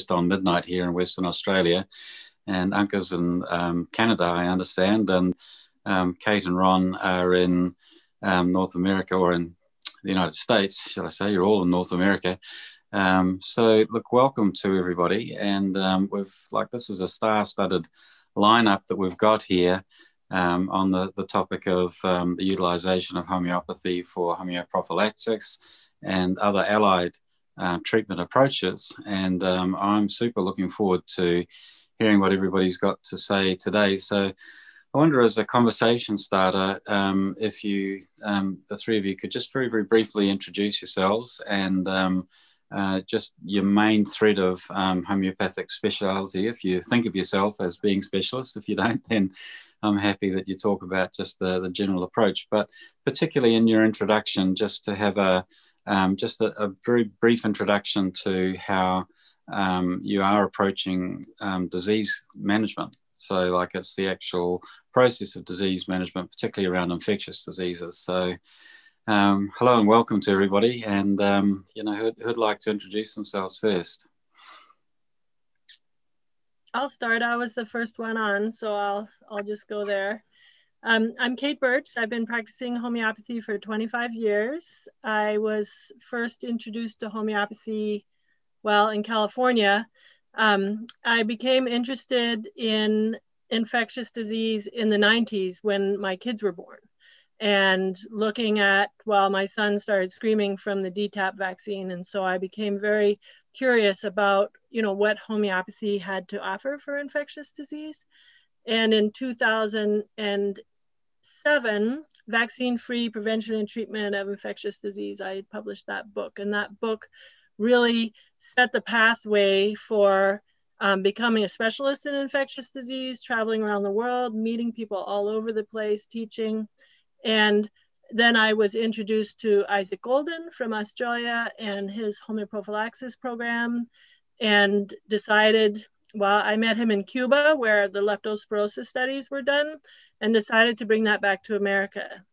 on midnight here in Western Australia, and Anke's in Canada, I understand, and Kate and Ron are in North America, or in the United States, shall I say. You're all in North America. So look, welcome to everybody. And this is a star-studded lineup that we've got here on the topic of the utilization of homeopathy for homeoprophylactics and other allied treatment approaches. And I'm super looking forward to hearing what everybody's got to say today. So I wonder, as a conversation starter, if you, the three of you, could just very, very briefly introduce yourselves and just your main thread of homeopathic speciality. If you think of yourself as being specialist, if you don't, then I'm happy that you talk about just the general approach. But particularly in your introduction, just to have a very brief introduction to how you are approaching disease management. So like it's the actual process of disease management, particularly around infectious diseases. So hello and welcome to everybody. And, who'd like to introduce themselves first? I'll start. I was the first one on, so I'll just go there. I'm Kate Birch. I've been practicing homeopathy for 25 years. I was first introduced to homeopathy, in California. I became interested in infectious disease in the 90s when my kids were born, and looking at, my son started screaming from the DTaP vaccine. And so I became very curious about, what homeopathy had to offer for infectious disease. And in 2007, Vaccine-Free Prevention and Treatment of Infectious Disease, I published that book. And that book really set the pathway for becoming a specialist in infectious disease, traveling around the world, meeting people all over the place, teaching. And then I was introduced to Isaac Golden from Australia and his homeoprophylaxis program, and decided, I met him in Cuba where the leptospirosis studies were done, and decided to bring that back to America.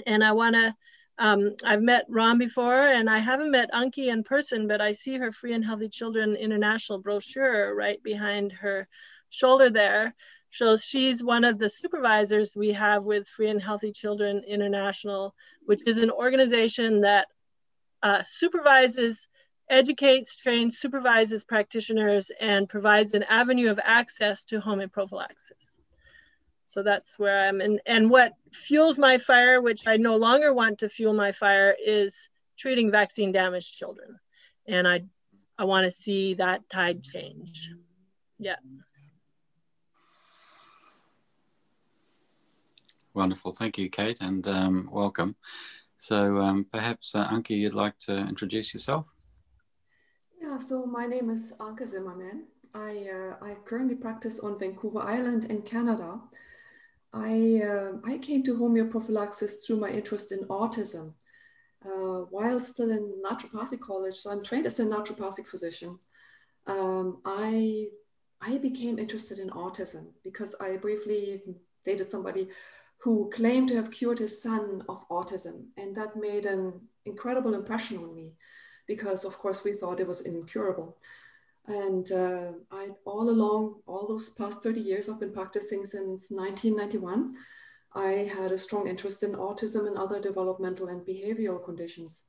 And I've met Ron before, and I haven't met Anke in person, but I see her Free and Healthy Children International brochure right behind her shoulder there. So she's one of the supervisors we have with Free and Healthy Children International, which is an organization that educates, trains, supervises practitioners, and provides an avenue of access to homeoprophylaxis. So that's where I'm in. And what fuels my fire, which I no longer want to fuel my fire, is treating vaccine damaged children. And I want to see that tide change. Yeah. Wonderful. Thank you, Kate, and welcome. So perhaps Anke, you'd like to introduce yourself? Yeah, so my name is Anke Zimmermann. I currently practice on Vancouver Island in Canada. I came to homeoprophylaxis through my interest in autism. While still in naturopathic college, so I'm trained as a naturopathic physician, I became interested in autism because I briefly dated somebody who claimed to have cured his son of autism. And that made an incredible impression on me because, of course, we thought it was incurable. And all along, all those past 30 years, I've been practicing since 1991. I had a strong interest in autism and other developmental and behavioral conditions.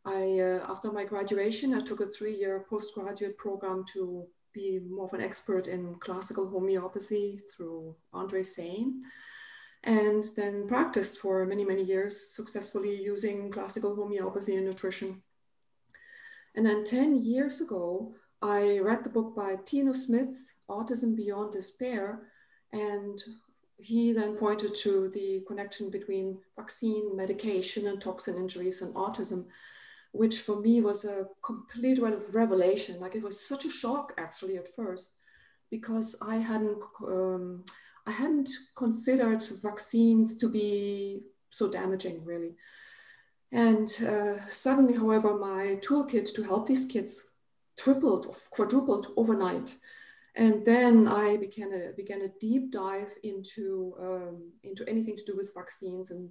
After my graduation, I took a 3-year postgraduate program to be more of an expert in classical homeopathy through Andre Sain, and then practiced for many, many years successfully using classical homeopathy and nutrition. And then 10 years ago, I read the book by Tino Smits, Autism Beyond Despair, and he then pointed to the connection between vaccine, medication, and toxin injuries and autism, which for me was a complete revelation. Like, it was such a shock actually at first, because I hadn't considered vaccines to be so damaging, really. And suddenly, however, my toolkit to help these kids tripled or quadrupled overnight. And then I began a deep dive into anything to do with vaccines, and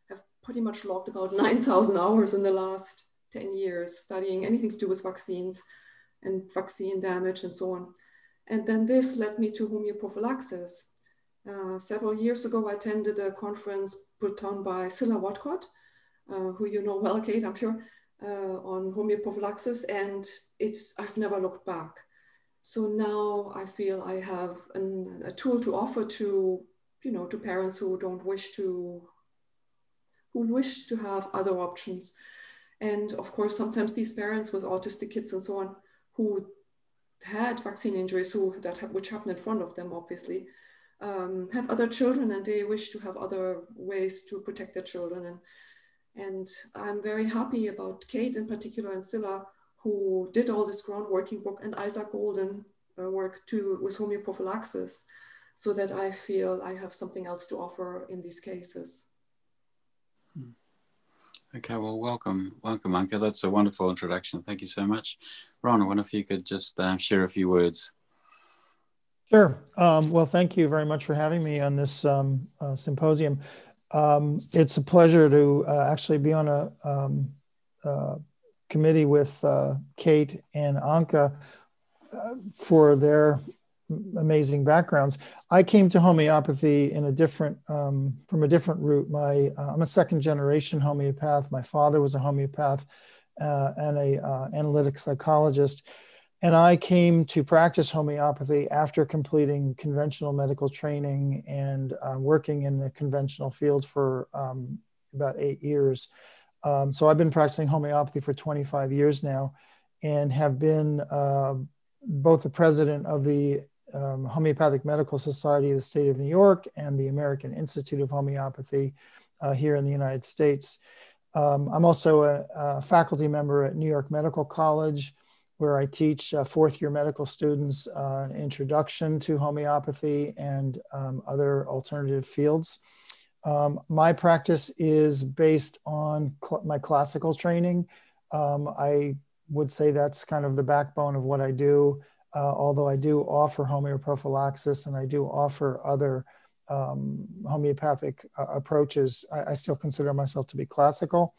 have pretty much logged about 9,000 hours in the last 10 years studying anything to do with vaccines. and vaccine damage and so on. And then this led me to homeoprophylaxis. Several years ago, I attended a conference put on by Cilla Watcott, who you know well, Kate, I'm sure, on homeoprophylaxis, and I've never looked back. So now I feel I have a tool to offer to, to parents who wish to have other options. And of course, sometimes these parents with autistic kids and so on, who had vaccine injuries, which happened in front of them, obviously, have other children and they wish to have other ways to protect their children. And I'm very happy about Kate in particular and Cilla, who did all this groundworking book, and Isaac Golden work too with homeoprophylaxis, so that I feel I have something else to offer in these cases. Okay, well, welcome, Anke. That's a wonderful introduction. Thank you so much. Ron, I wonder if you could just share a few words. Sure. Well, thank you very much for having me on this symposium. It's a pleasure to actually be on a committee with Kate and Anke for their amazing backgrounds. I came to homeopathy in from a different route. I'm a second generation homeopath. My father was a homeopath and a analytic psychologist. And I came to practice homeopathy after completing conventional medical training and working in the conventional field for about 8 years. So I've been practicing homeopathy for 25 years now and have been both the president of the Homeopathic Medical Society of the State of New York and the American Institute of Homeopathy here in the United States. I'm also a faculty member at New York Medical College, where I teach fourth-year medical students an introduction to homeopathy and other alternative fields. My practice is based on my classical training. I would say that's kind of the backbone of what I do, although I do offer homeoprophylaxis and I do offer other homeopathic approaches. I still consider myself to be classical.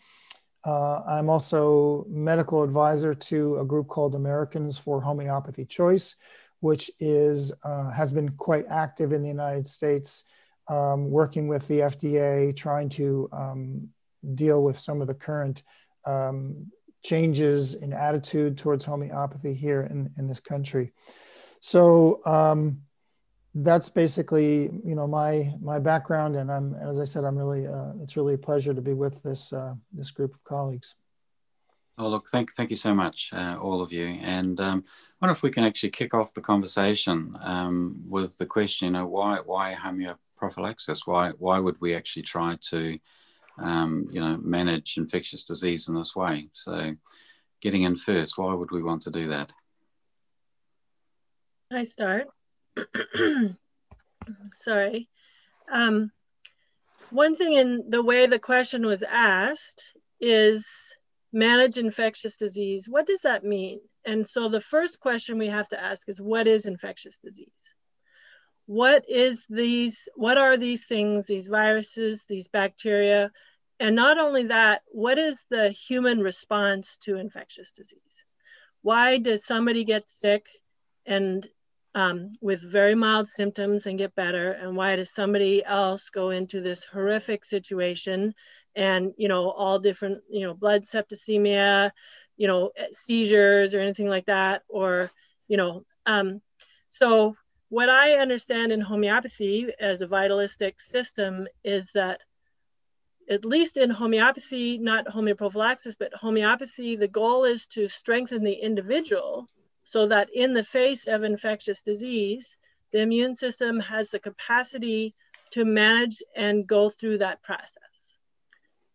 I'm also medical advisor to a group called Americans for Homeopathy Choice, which has been quite active in the United States, working with the FDA, trying to deal with some of the current changes in attitude towards homeopathy here in this country. So that's basically, my background, and as I said, it's really a pleasure to be with this group of colleagues. Oh, look, thank you so much, all of you. And I wonder if we can actually kick off the conversation with the question, why homeoprophylaxis? Why would we actually try to, manage infectious disease in this way? So, getting in first, why would we want to do that? I start. Sorry. One thing in the way the question was asked is manage infectious disease. What does that mean? And so the first question we have to ask is, what is infectious disease? What are these things, these viruses, these bacteria? And not only that, what is the human response to infectious disease? Why does somebody get sick and with very mild symptoms and get better? And why does somebody else go into this horrific situation and, all different, blood septicemia, seizures or anything like that? Or, so what I understand in homeopathy as a vitalistic system is that, at least in homeopathy, not homeoprophylaxis, but homeopathy, the goal is to strengthen the individual so that in the face of infectious disease, the immune system has the capacity to manage and go through that process,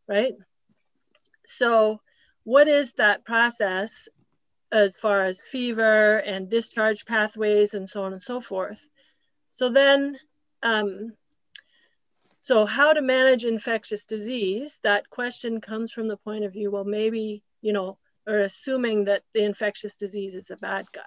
right? So what is that process as far as fever and discharge pathways and so on and so forth? So then, so how to manage infectious disease, that question comes from the point of view, well, maybe, or assuming that the infectious disease is a bad guy.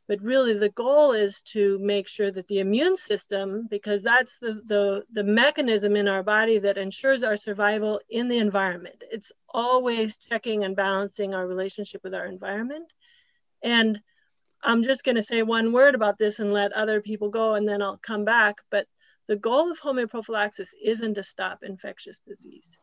But really the goal is to make sure that the immune system, because that's the mechanism in our body that ensures our survival in the environment. It's always checking and balancing our relationship with our environment. And I'm just going to say one word about this and let other people go, and then I'll come back. But the goal of homeoprophylaxis isn't to stop infectious disease.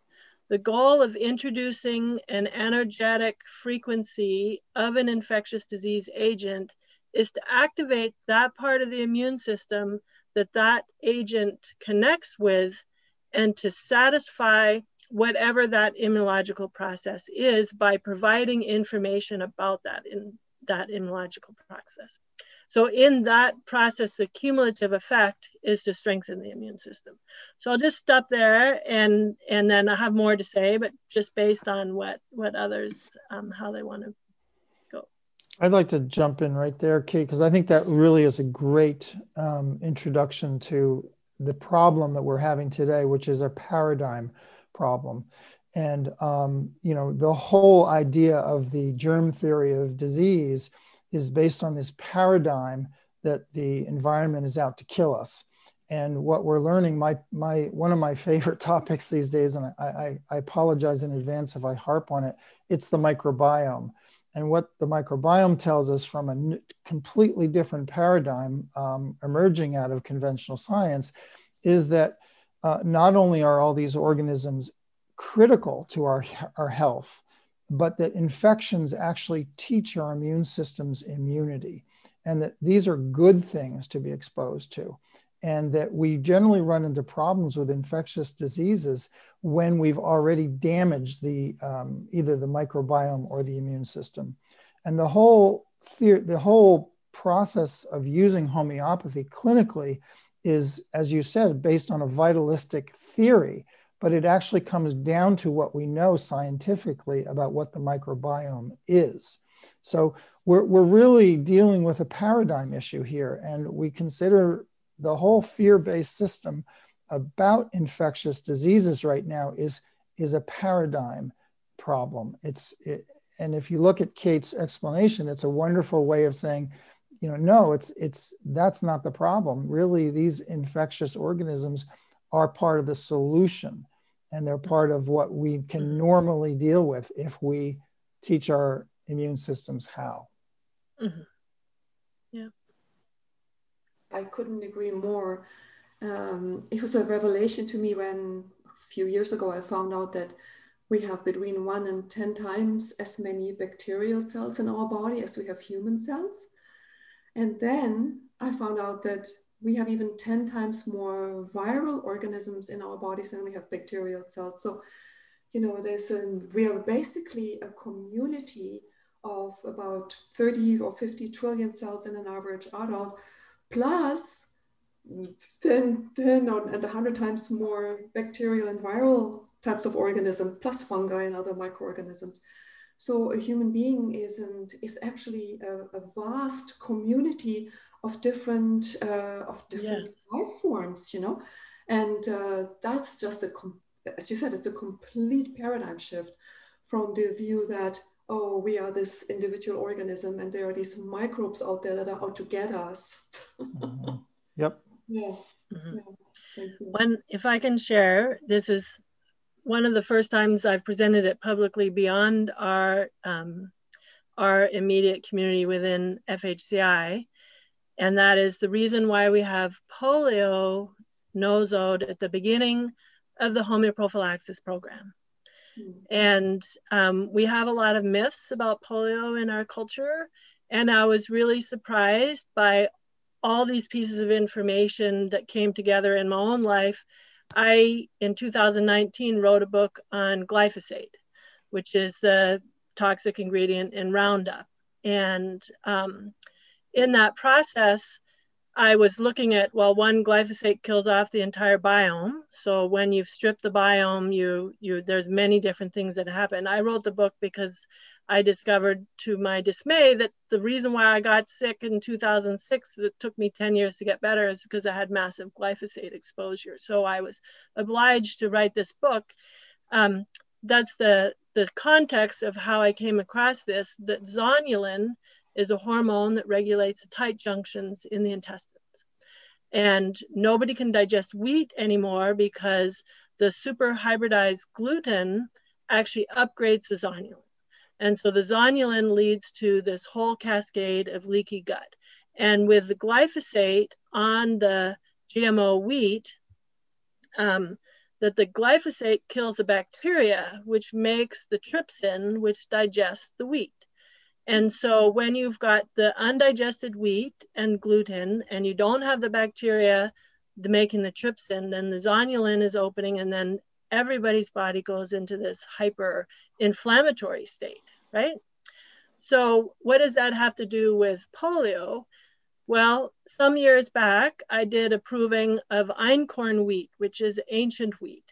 The goal of introducing an energetic frequency of an infectious disease agent is to activate that part of the immune system that that agent connects with, and to satisfy whatever that immunological process is by providing information about that in that immunological process. So in that process, the cumulative effect is to strengthen the immune system. So I'll just stop there, and then I have more to say, but just based on what others, how they want to go. I'd like to jump in right there, Kate, because I think that really is a great introduction to the problem that we're having today, which is a paradigm problem. And, you know, the whole idea of the germ theory of disease is based on this paradigm that the environment is out to kill us. And what we're learning, one of my favorite topics these days, and I apologize in advance if I harp on it, it's the microbiome. And what the microbiome tells us from a completely different paradigm emerging out of conventional science is that not only are all these organisms critical to our health, but that infections actually teach our immune system's immunity, and that these are good things to be exposed to, and that we generally run into problems with infectious diseases when we've already damaged the either the microbiome or the immune system. And the whole process of using homeopathy clinically is, as you said, based on a vitalistic theory, but it actually comes down to what we know scientifically about what the microbiome is. So we're really dealing with a paradigm issue here, and we consider the whole fear-based system about infectious diseases right now is a paradigm problem. And if you look at Kate's explanation, it's a wonderful way of saying, you know, no, that's not the problem. Really, these infectious organisms are part of the solution, and they're part of what we can normally deal with if we teach our immune systems how. Mm-hmm. Yeah. I couldn't agree more. It was a revelation to me when a few years ago I found out that we have between 1 and 10 times as many bacterial cells in our body as we have human cells. And then I found out that we have even 10 times more viral organisms in our bodies than we have bacterial cells. So, you know, we are basically a community of about 30 or 50 trillion cells in an average adult, plus 10 and 100 times more bacterial and viral types of organisms, plus fungi and other microorganisms. So a human being is actually a vast community of different life forms, you know, and that's just as you said, it's a complete paradigm shift from the view that, oh, we are this individual organism and there are these microbes out there that are out to get us. Mm-hmm. Yep. Yeah. Mm-hmm. Yeah. Thank you. If I can share, this is one of the first times I've presented it publicly beyond our immediate community within FHCI. And that is the reason why we have polio nosode at the beginning of the homeoprophylaxis program. And we have a lot of myths about polio in our culture. And I was really surprised by all these pieces of information that came together in my own life. I, in 2019, wrote a book on glyphosate, which is the toxic ingredient in Roundup. And in that process, I was looking at, well, one, glyphosate kills off the entire biome. So when you've stripped the biome, there's many different things that happen. I wrote the book because I discovered, to my dismay, that the reason why I got sick in 2006, it took me 10 years to get better, is because I had massive glyphosate exposure. So I was obliged to write this book. That's the context of how I came across this, that zonulin is a hormone that regulates tight junctions in the intestines. And nobody can digest wheat anymore because the super hybridized gluten actually upgrades the zonulin. And so the zonulin leads to this whole cascade of leaky gut. And with the glyphosate on the GMO wheat, that the glyphosate kills the bacteria, which makes the trypsin, which digests the wheat. And so when you've got the undigested wheat and gluten, and you don't have the bacteria making the trypsin, then the zonulin is opening, and then everybody's body goes into this hyper inflammatory state, right? So what does that have to do with polio? Well, some years back, I did a proving of einkorn wheat, which is ancient wheat.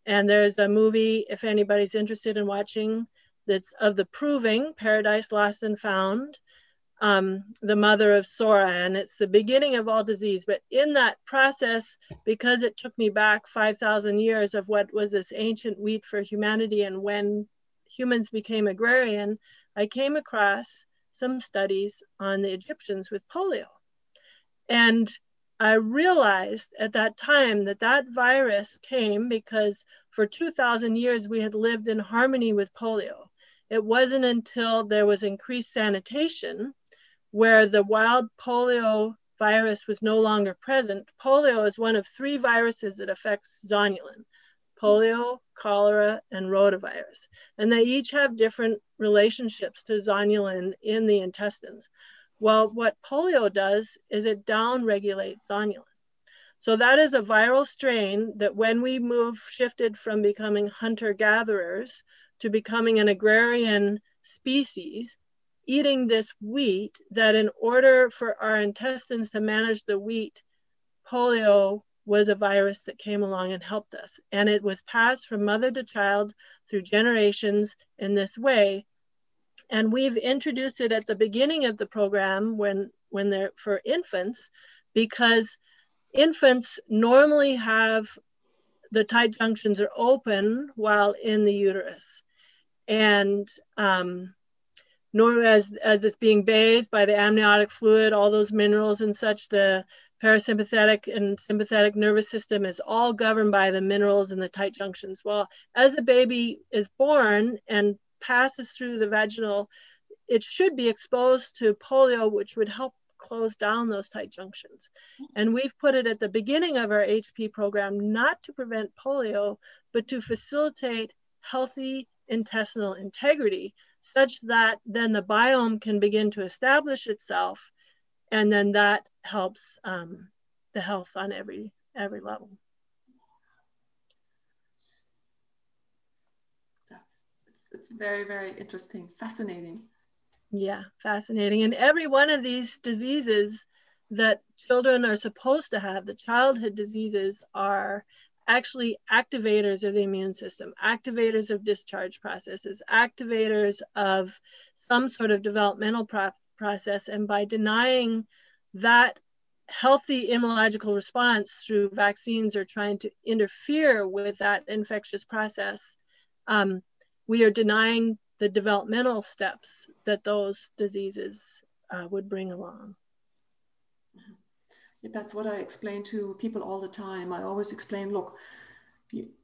And there's a movie, if anybody's interested in watching, that's of the proving, Paradise Lost and Found, the mother of Sora, and it's the beginning of all disease. But in that process, because it took me back 5,000 years of what was this ancient wheat for humanity, and when humans became agrarian, I came across some studies on the Egyptians with polio. And I realized at that time that that virus came because for 2,000 years we had lived in harmony with polio. It wasn't until there was increased sanitation where the wild polio virus was no longer present. Polio is one of 3 viruses that affects zonulin: polio, cholera, and rotavirus. And they each have different relationships to zonulin in the intestines. Well, what polio does is it downregulates zonulin. So that is a viral strain that when we shifted from becoming hunter-gatherers to becoming an agrarian species, eating this wheat, that in order for our intestines to manage the wheat, polio was a virus that came along and helped us. And it was passed from mother to child through generations in this way. And we've introduced it at the beginning of the program when they're for infants, because infants normally have the tight junctions are open while in the uterus. And nor as it's being bathed by the amniotic fluid, all those minerals and such, the parasympathetic and sympathetic nervous system is all governed by the minerals in the tight junctions. Well, as a baby is born and passes through the vaginal, it should be exposed to polio, which would help close down those tight junctions. And we've put it at the beginning of our HP program, not to prevent polio, but to facilitate healthy intestinal integrity, such that then the biome can begin to establish itself, and then that helps the health on every level. It's very, very interesting, fascinating. Yeah, fascinating. And every one of these diseases that children are supposed to have, the childhood diseases, are actually activators of the immune system, activators of discharge processes, activators of some sort of developmental process. And by denying that healthy immunological response through vaccines or trying to interfere with that infectious process, we are denying the developmental steps that those diseases would bring along. That's what I explain to people all the time. I always explain, look,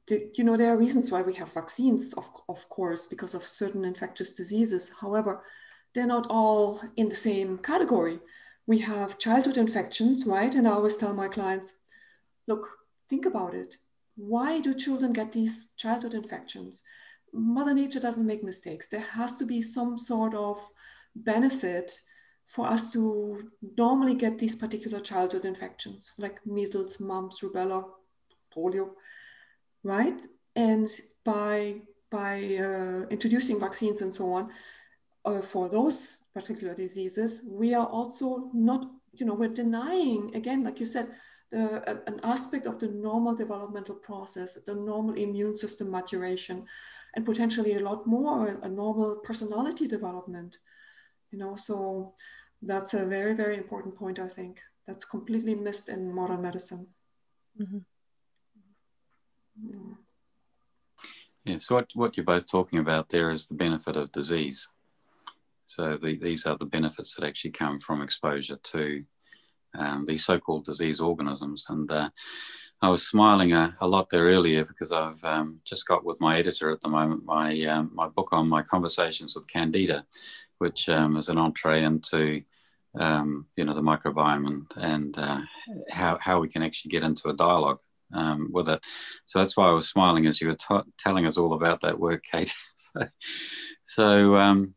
there are reasons why we have vaccines, of course, because of certain infectious diseases. However, they're not all in the same category. We have childhood infections, right? And I always tell my clients, look, think about it. Why do children get these childhood infections? Mother Nature doesn't make mistakes. There has to be some sort of benefit for us to normally get these particular childhood infections, like measles, mumps, rubella, polio, right? And by introducing vaccines and so on for those particular diseases, we are also not, we're denying, again, like you said, an aspect of the normal developmental process, the normal immune system maturation, and potentially a lot more, a normal personality development, so that's a very, very important point, I think, that's completely missed in modern medicine. Mm-hmm. Mm. Yeah, so what you're both talking about there is the benefit of disease. So these are the benefits that actually come from exposure to these so-called disease organisms. And I was smiling a lot there earlier because I've just got with my editor at the moment my book on my conversations with Candida, which is an entree into the microbiome and how we can actually get into a dialogue with it. So that's why I was smiling as you were telling us all about that work, Kate. So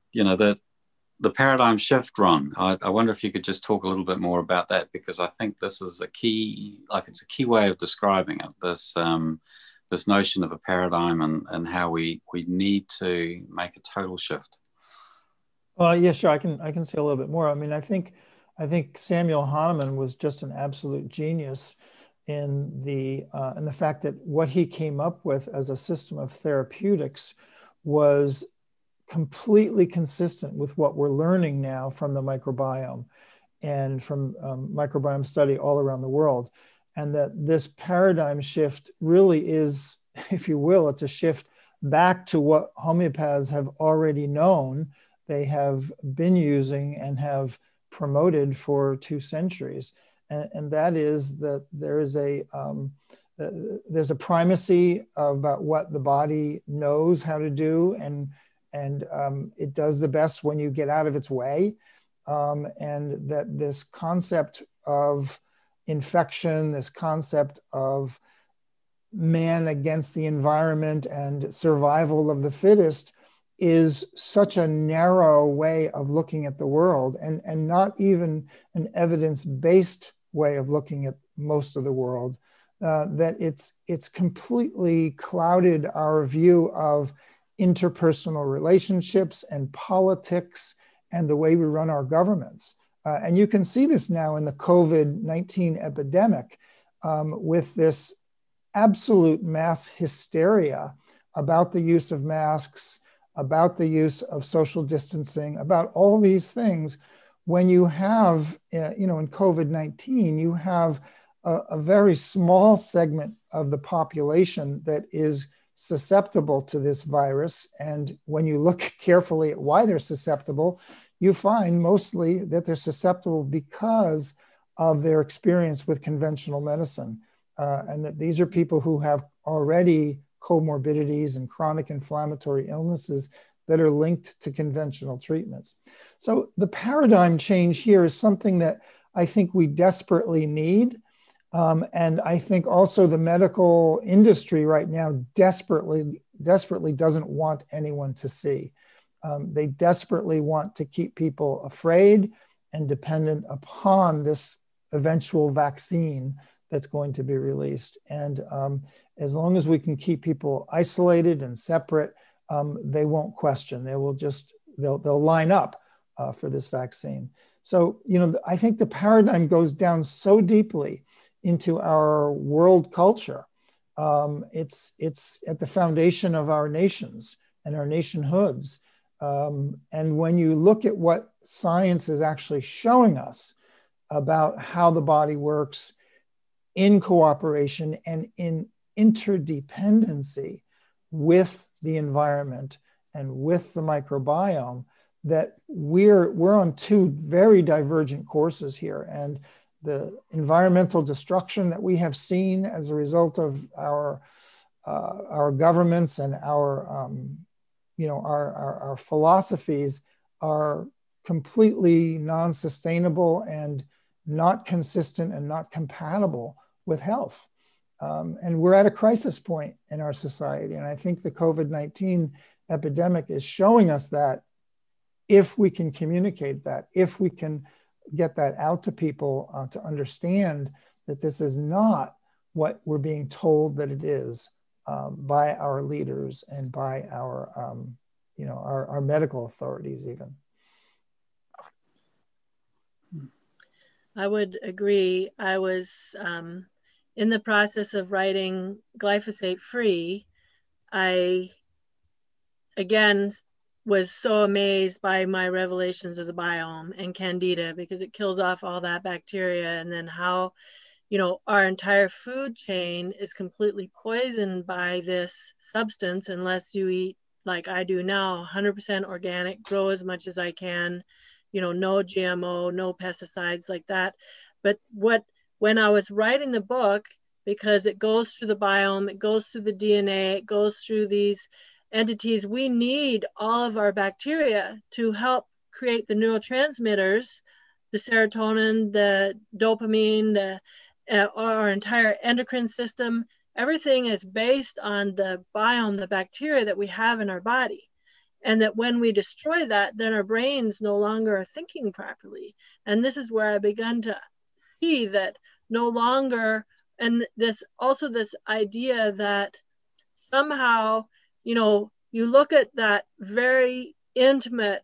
the paradigm shift, Ron, I wonder if you could just talk a little bit more about that, because I think this is a key, it's a key way of describing it, this notion of a paradigm and how we need to make a total shift. Well, yeah, sure. I can say a little bit more. I mean, I think Samuel Hahnemann was just an absolute genius in the fact that what he came up with as a system of therapeutics was completely consistent with what we're learning now from the microbiome and from microbiome study all around the world. And that this paradigm shift really is, if you will, it's a shift back to what homeopaths have already known, they have been using and have promoted for 2 centuries. And that is that there's a primacy about what the body knows how to do, and it does the best when you get out of its way, and that this concept of infection, this concept of man against the environment and survival of the fittest is such a narrow way of looking at the world, and not even an evidence-based way of looking at most of the world, that it's completely clouded our view of interpersonal relationships and politics and the way we run our governments. And you can see this now in the COVID-19 epidemic, with this absolute mass hysteria about the use of masks, about the use of social distancing, about all these things. When you have, in COVID-19, you have a very small segment of the population that is susceptible to this virus. And when you look carefully at why they're susceptible, you find mostly that they're susceptible because of their experience with conventional medicine. And that these are people who have already comorbidities and chronic inflammatory illnesses that are linked to conventional treatments. So the paradigm change here is something that I think we desperately need. And I think also the medical industry right now desperately doesn't want anyone to see. They desperately want to keep people afraid and dependent upon this eventual vaccine that's going to be released. And as long as we can keep people isolated and separate, they won't question. They'll line up for this vaccine. So, I think the paradigm goes down so deeply into our world culture. It's at the foundation of our nations and our nationhoods. And when you look at what science is actually showing us about how the body works in cooperation and in interdependency with the environment and with the microbiome, that we're on 2 very divergent courses here. And the environmental destruction that we have seen as a result of our governments and our philosophies are completely non-sustainable and not consistent and not compatible with health. And we're at a crisis point in our society. And I think the COVID-19 epidemic is showing us that if we can communicate that, if we can get that out to people to understand that this is not what we're being told that it is by our leaders and by our medical authorities even. I would agree. I was in the process of writing Glyphosate Free. I, again, was so amazed by my revelations of the biome and Candida, because it kills off all that bacteria, and then how, our entire food chain is completely poisoned by this substance unless you eat like I do now, 100% organic, grow as much as I can, no GMO, no pesticides like that. But when I was writing the book, because it goes through the biome, it goes through the DNA, it goes through these entities, we need all of our bacteria to help create the neurotransmitters, the serotonin, the dopamine, our entire endocrine system. Everything is based on the biome, the bacteria that we have in our body. And that when we destroy that, then our brains no longer are thinking properly. And this is where I begun to see that no longer, and this idea that somehow, you look at that very intimate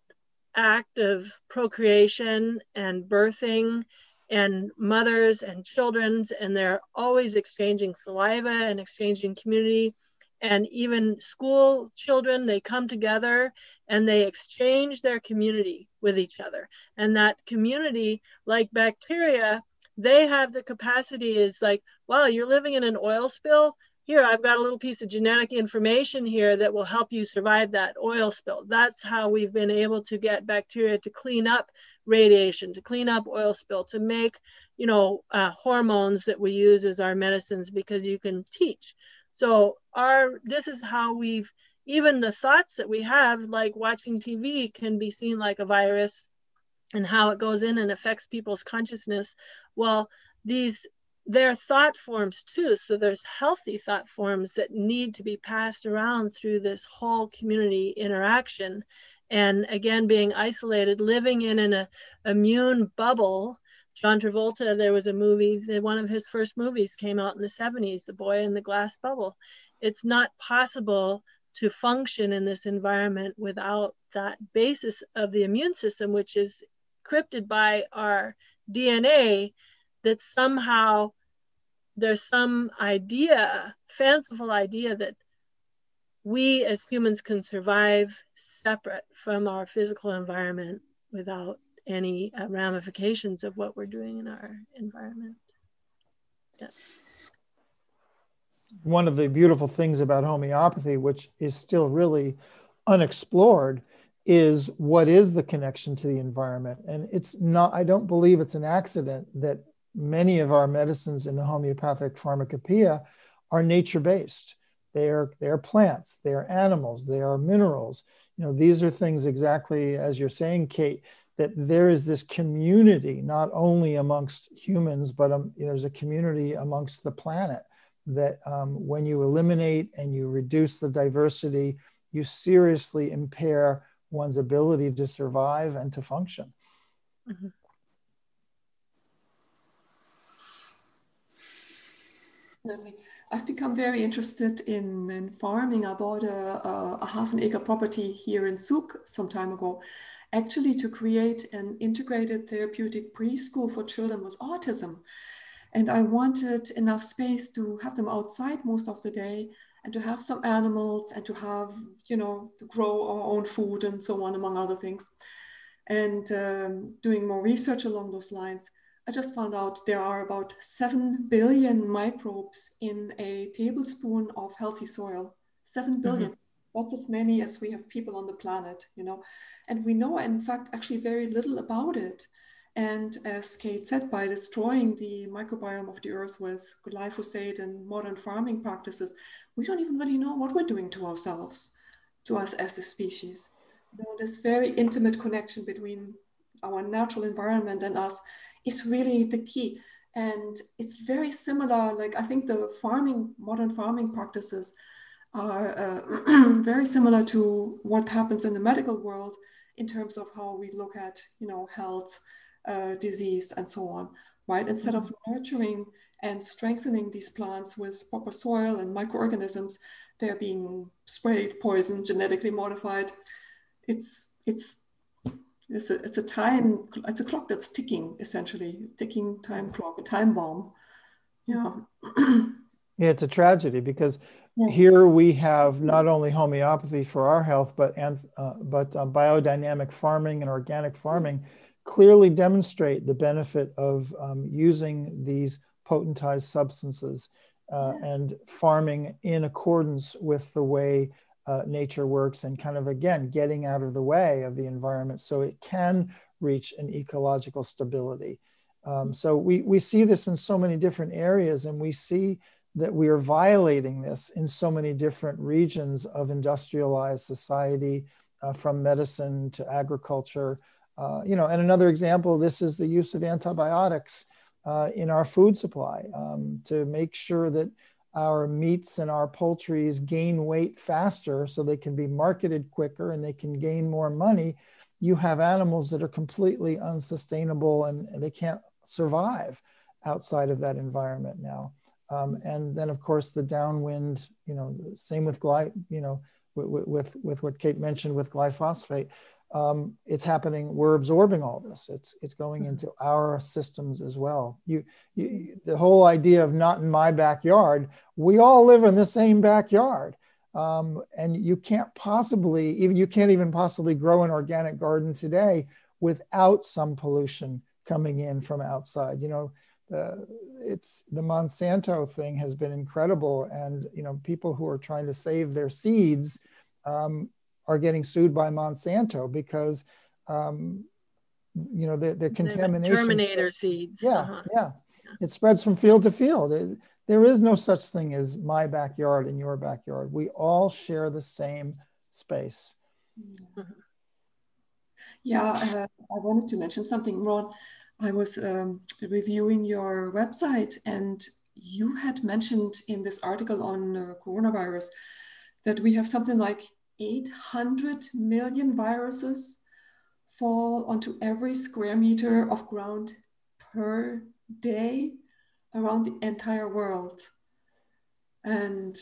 act of procreation and birthing and mothers and children, and they're always exchanging saliva and exchanging community. And even school children, they come together and they exchange their community with each other. And that community, like bacteria, they have the capacity, is like, wow, you're living in an oil spill. Here, I've got a little piece of genetic information here that will help you survive that oil spill. That's how we've been able to get bacteria to clean up radiation, to clean up oil spill, to make, hormones that we use as our medicines, because you can teach. So this is how even the thoughts that we have, like watching TV, can be seen like a virus, and how it goes in and affects people's consciousness. Well, they're thought forms too. So there's healthy thought forms that need to be passed around through this whole community interaction. And again, being isolated, living in an immune bubble. John Travolta, there was a movie, one of his first movies came out in the 70s, The Boy in the Glass Bubble. It's not possible to function in this environment without that basis of the immune system, which is encrypted by our DNA, that somehow there's some fanciful idea that we as humans can survive separate from our physical environment without any ramifications of what we're doing in our environment. Yeah. One of the beautiful things about homeopathy, which is still really unexplored, is what is the connection to the environment. And it's not, I don't believe it's an accident that many of our medicines in the homeopathic pharmacopoeia are nature-based. They are plants, they are animals, they are minerals. These are things exactly as you're saying, Kate, that there is this community, not only amongst humans, but there's a community amongst the planet that when you eliminate and you reduce the diversity, you seriously impair one's ability to survive and to function. Mm-hmm. I've become very interested in farming. I bought a half an acre property here in Zug some time ago, actually to create an integrated therapeutic preschool for children with autism. And I wanted enough space to have them outside most of the day, and to have some animals, and to have, to grow our own food and so on, among other things. And doing more research along those lines, I just found out there are about 7 billion microbes in a tablespoon of healthy soil. 7 billion. Mm-hmm. That's as many as we have people on the planet, And we know, in fact, actually very little about it. And as Kate said, by destroying the microbiome of the earth with glyphosate and modern farming practices, we don't even really know what we're doing to ourselves, to us as a species. This very intimate connection between our natural environment and us is really the key. And it's very similar, I think the modern farming practices are very similar to what happens in the medical world in terms of how we look at, health, disease, and so on, right? Instead of nurturing and strengthening these plants with proper soil and microorganisms, they're being sprayed, poisoned, genetically modified. It's a clock that's ticking, essentially, ticking time clock, a time bomb. Yeah. Yeah, it's a tragedy because here we have not only homeopathy for our health, but biodynamic farming and organic farming clearly demonstrate the benefit of using these potentized substances and farming in accordance with the way nature works, and kind of, again, getting out of the way of the environment so it can reach an ecological stability. So we see this in so many different areas, and we see that we are violating this in so many different regions of industrialized society, from medicine to agriculture. And another example, this is the use of antibiotics in our food supply to make sure that our meats and our poultries gain weight faster so they can be marketed quicker and they can gain more money. You have animals that are completely unsustainable and they can't survive outside of that environment now. And then, of course, the downwind, same with with what Kate mentioned with glyphosate. It's happening. We're absorbing all this. It's going into our systems as well. The whole idea of not in my backyard. We all live in the same backyard, and you can't even possibly grow an organic garden today without some pollution coming in from outside. It's the Monsanto thing has been incredible, and people who are trying to save their seeds are getting sued by Monsanto because the contamination. Terminator seeds. Yeah. It spreads from field to field. There is no such thing as my backyard and your backyard. We all share the same space. Yeah, I wanted to mention something, Ron. I was reviewing your website, and you had mentioned in this article on coronavirus that we have something like 800 million viruses fall onto every square meter of ground per day around the entire world. And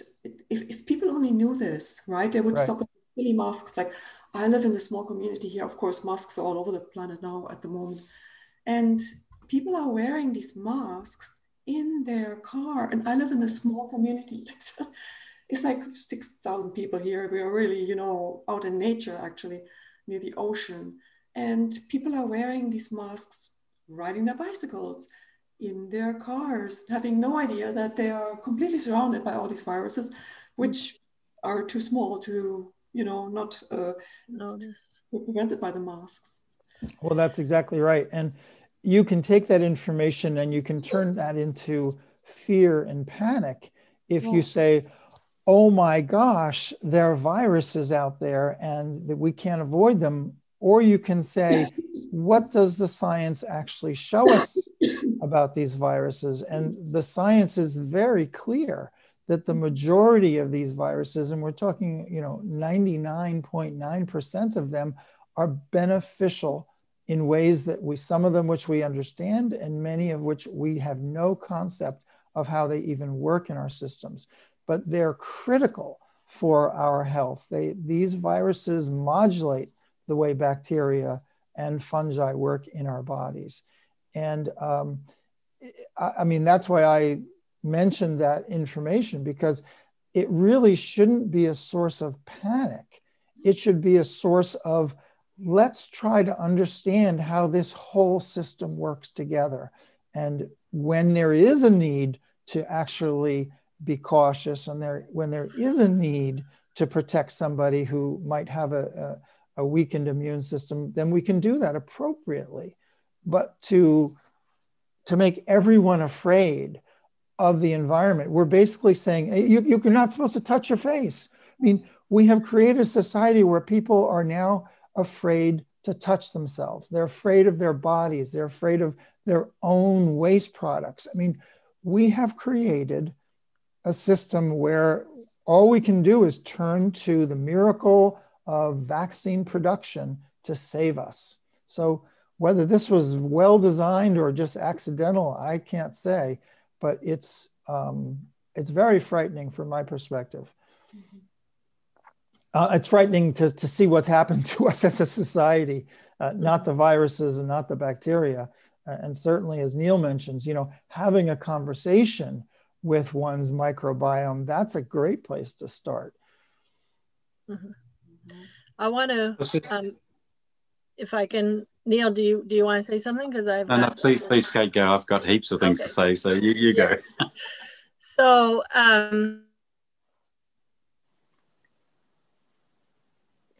if people only knew this, right, they would stop at silly masks. Like, I live in a small community here. Of course, masks are all over the planet now at the moment. And people are wearing these masks in their car. And I live in a small community. It's like 6,000 people here. We are really, out in nature, actually, near the ocean. And people are wearing these masks, riding their bicycles, in their cars, having no idea that they are completely surrounded by all these viruses, which are too small to, not prevented by the masks. Well, that's exactly right. And you can take that information and you can turn that into fear and panic if you say, oh my gosh, there are viruses out there and that we can't avoid them. Or you can say, what does the science actually show us about these viruses? And the science is very clear that the majority of these viruses, and we're talking, 99.9% of them, are beneficial in ways that some of them which we understand, and many of which we have no concept of how they even work in our systems. But they're critical for our health. These viruses modulate the way bacteria and fungi work in our bodies. And that's why I mentioned that information, because it really shouldn't be a source of panic. It should be a source of, let's try to understand how this whole system works together. And when there is a need to actually be cautious, and when there is a need to protect somebody who might have a weakened immune system, then we can do that appropriately. But to make everyone afraid of the environment, we're basically saying, hey, you're not supposed to touch your face. We have created a society where people are now afraid to touch themselves. They're afraid of their bodies. They're afraid of their own waste products. We have created a system where all we can do is turn to the miracle of vaccine production to save us. So whether this was well designed or just accidental, I can't say, but it's very frightening from my perspective. It's frightening to see what's happened to us as a society, not the viruses and not the bacteria. And certainly, as Neil mentions, having a conversation with one's microbiome, that's a great place to start. I want to, if I can, Neil, do you want to say something? Because I've please, Kate, go. I've got heaps of things to say, so you go. So,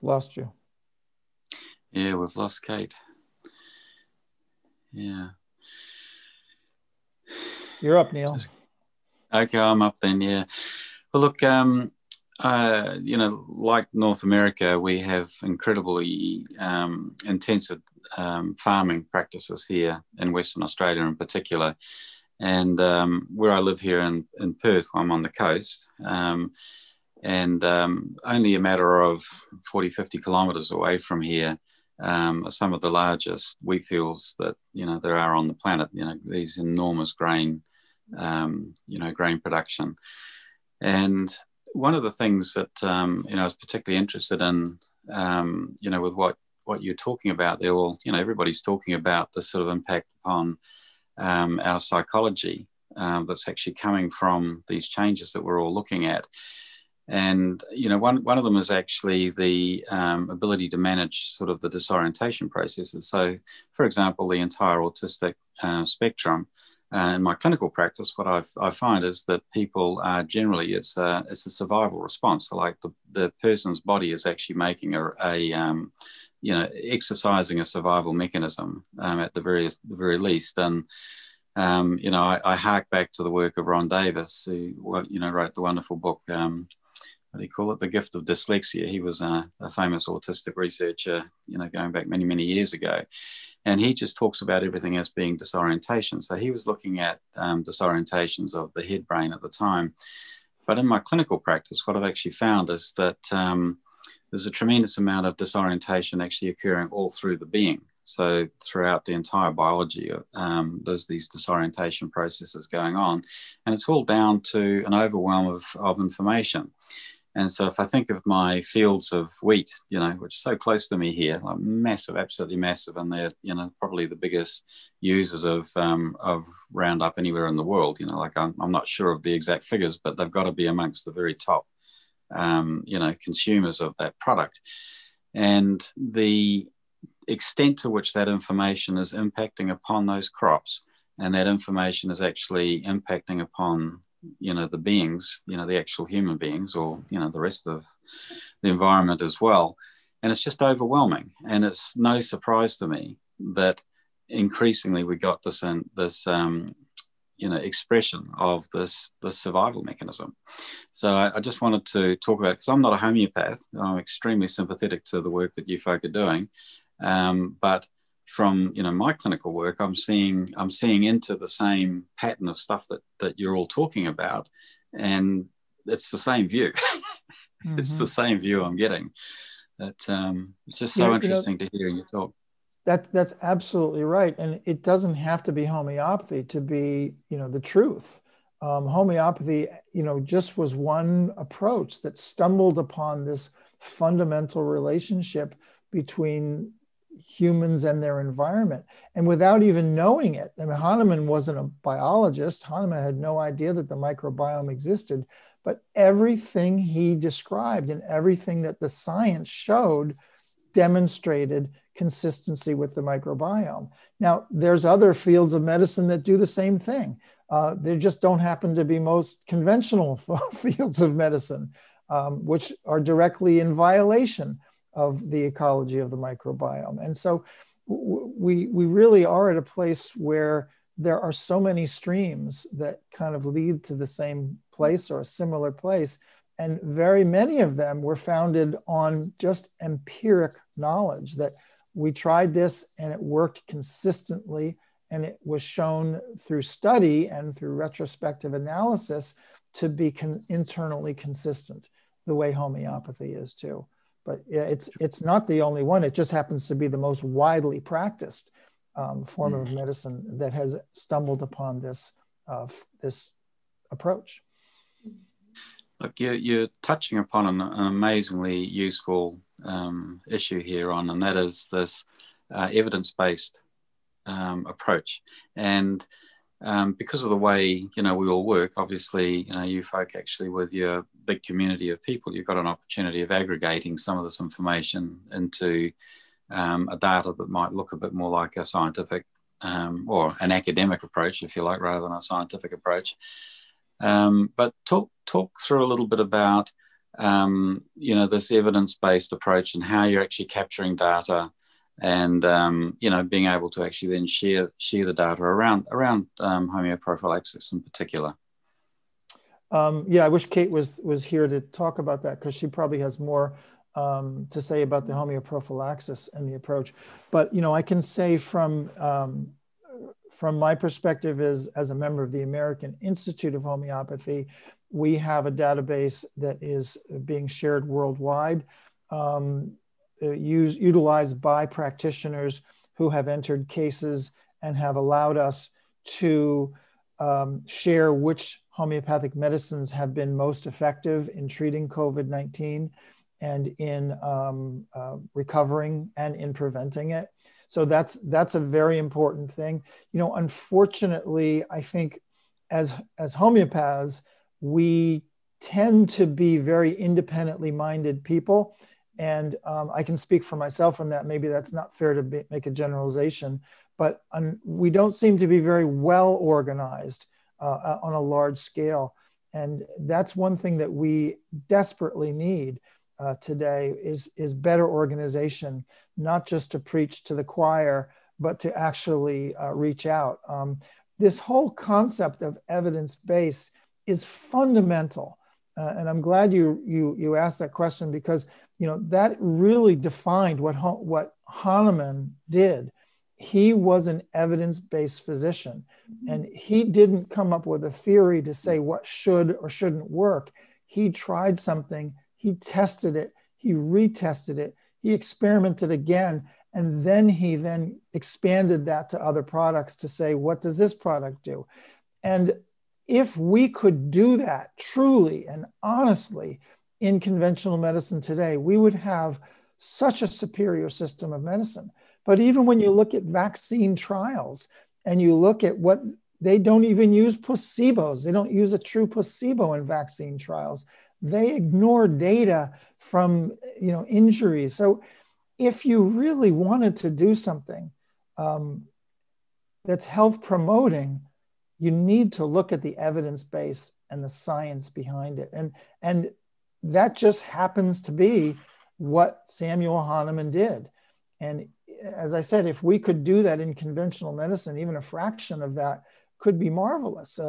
lost you. Yeah, we've lost Kate. Yeah. You're up, Neil. Okay, I'm up then, yeah. Well, look, like North America, we have incredibly intensive farming practices here in Western Australia in particular. And where I live here in Perth, I'm on the coast, and only a matter of 40, 50 kilometres away from here are some of the largest wheat fields that, there are on the planet, these enormous grain production. And one of the things that, I was particularly interested in, with what you're talking about there, well, everybody's talking about the sort of impact upon our psychology that's actually coming from these changes that we're all looking at. And, one of them is actually the ability to manage sort of the disorientation processes. So, for example, the entire autistic spectrum, in my clinical practice, what I find is that people are generally, it's a survival response. So like the person's body is actually making exercising a survival mechanism at the very least. And, I hark back to the work of Ron Davis, who, wrote the wonderful book, what do you call it? The Gift of Dyslexia. He was a famous autistic researcher, going back many, many years ago. And he just talks about everything as being disorientation. So he was looking at disorientations of the head brain at the time. But in my clinical practice, what I've actually found is that there's a tremendous amount of disorientation actually occurring all through the being. So throughout the entire biology, there's these disorientation processes going on. And it's all down to an overwhelm of information. And so if I think of my fields of wheat, which is so close to me here, like massive, absolutely massive, and they're, probably the biggest users of Roundup anywhere in the world, I'm not sure of the exact figures, but they've got to be amongst the very top, consumers of that product. And the extent to which that information is impacting upon those crops, and that information is actually impacting upon the beings, the actual human beings, or the rest of the environment as well. And it's just overwhelming. And it's no surprise to me that increasingly we got this expression of this survival mechanism. So I just wanted to talk about it, because I'm not a homeopath. I'm extremely sympathetic to the work that you folk are doing, but from my clinical work, I'm seeing into the same pattern of stuff that you're all talking about, and it's the same view. Mm-hmm. It's the same view I'm getting. It's just so interesting to hear you talk. That's absolutely right, and it doesn't have to be homeopathy to be the truth. Homeopathy just was one approach that stumbled upon this fundamental relationship between humans and their environment, and without even knowing it. I mean, Hahnemann wasn't a biologist. Hahnemann had no idea that the microbiome existed, but everything he described and everything that the science showed demonstrated consistency with the microbiome. Now, there's other fields of medicine that do the same thing. They just don't happen to be most conventional fields of medicine, which are directly in violation of the ecology of the microbiome. And so we really are at a place where there are so many streams that kind of lead to the same place or a similar place. And very many of them were founded on just empiric knowledge that we tried this and it worked consistently. And it was shown through study and through retrospective analysis to be internally consistent, the way homeopathy is too. But yeah, it's not the only one. It just happens to be the most widely practiced form of medicine that has stumbled upon this approach. Look, you're touching upon an amazingly useful issue here and that is this evidence-based approach. And because of the way, we all work, obviously, you folk actually with your big community of people, you've got an opportunity of aggregating some of this information into a data that might look a bit more like a scientific or an academic approach, if you like, rather than a scientific approach. But talk through a little bit about, this evidence-based approach and how you're actually capturing data and you know, being able to actually then share the data around homeoprophylaxis in particular. Yeah, I wish Kate was here to talk about that, because she probably has more to say about the homeoprophylaxis and the approach. But you know, I can say from my perspective as a member of the American Institute of Homeopathy, we have a database that is being shared worldwide, utilized by practitioners who have entered cases and have allowed us to share which homeopathic medicines have been most effective in treating COVID-19 and in recovering and in preventing it. So that's a very important thing. You know, unfortunately, I think as homeopaths, we tend to be very independently minded people. And I can speak for myself on that. Maybe that's not fair to make a generalization, but we don't seem to be very well organized on a large scale. And that's one thing that we desperately need today is better organization, not just to preach to the choir, but to actually reach out. This whole concept of evidence-based is fundamental. And I'm glad you asked that question, because you know that really defined what Hahnemann did. He was an evidence-based physician, and he didn't come up with a theory to say what should or shouldn't work. He tried something, he tested it, he retested it, he experimented again, and then he expanded that to other products to say, what does this product do? And if we could do that truly and honestly in conventional medicine today, we would have such a superior system of medicine. But even when you look at vaccine trials and you look at what, they don't even use placebos. They don't use a true placebo in vaccine trials. They ignore data from, you know, injuries. So if you really wanted to do something that's health promoting, you need to look at the evidence base and the science behind it. And that just happens to be what Samuel Hahnemann did. And as I said, if we could do that in conventional medicine, even a fraction of that could be marvelous.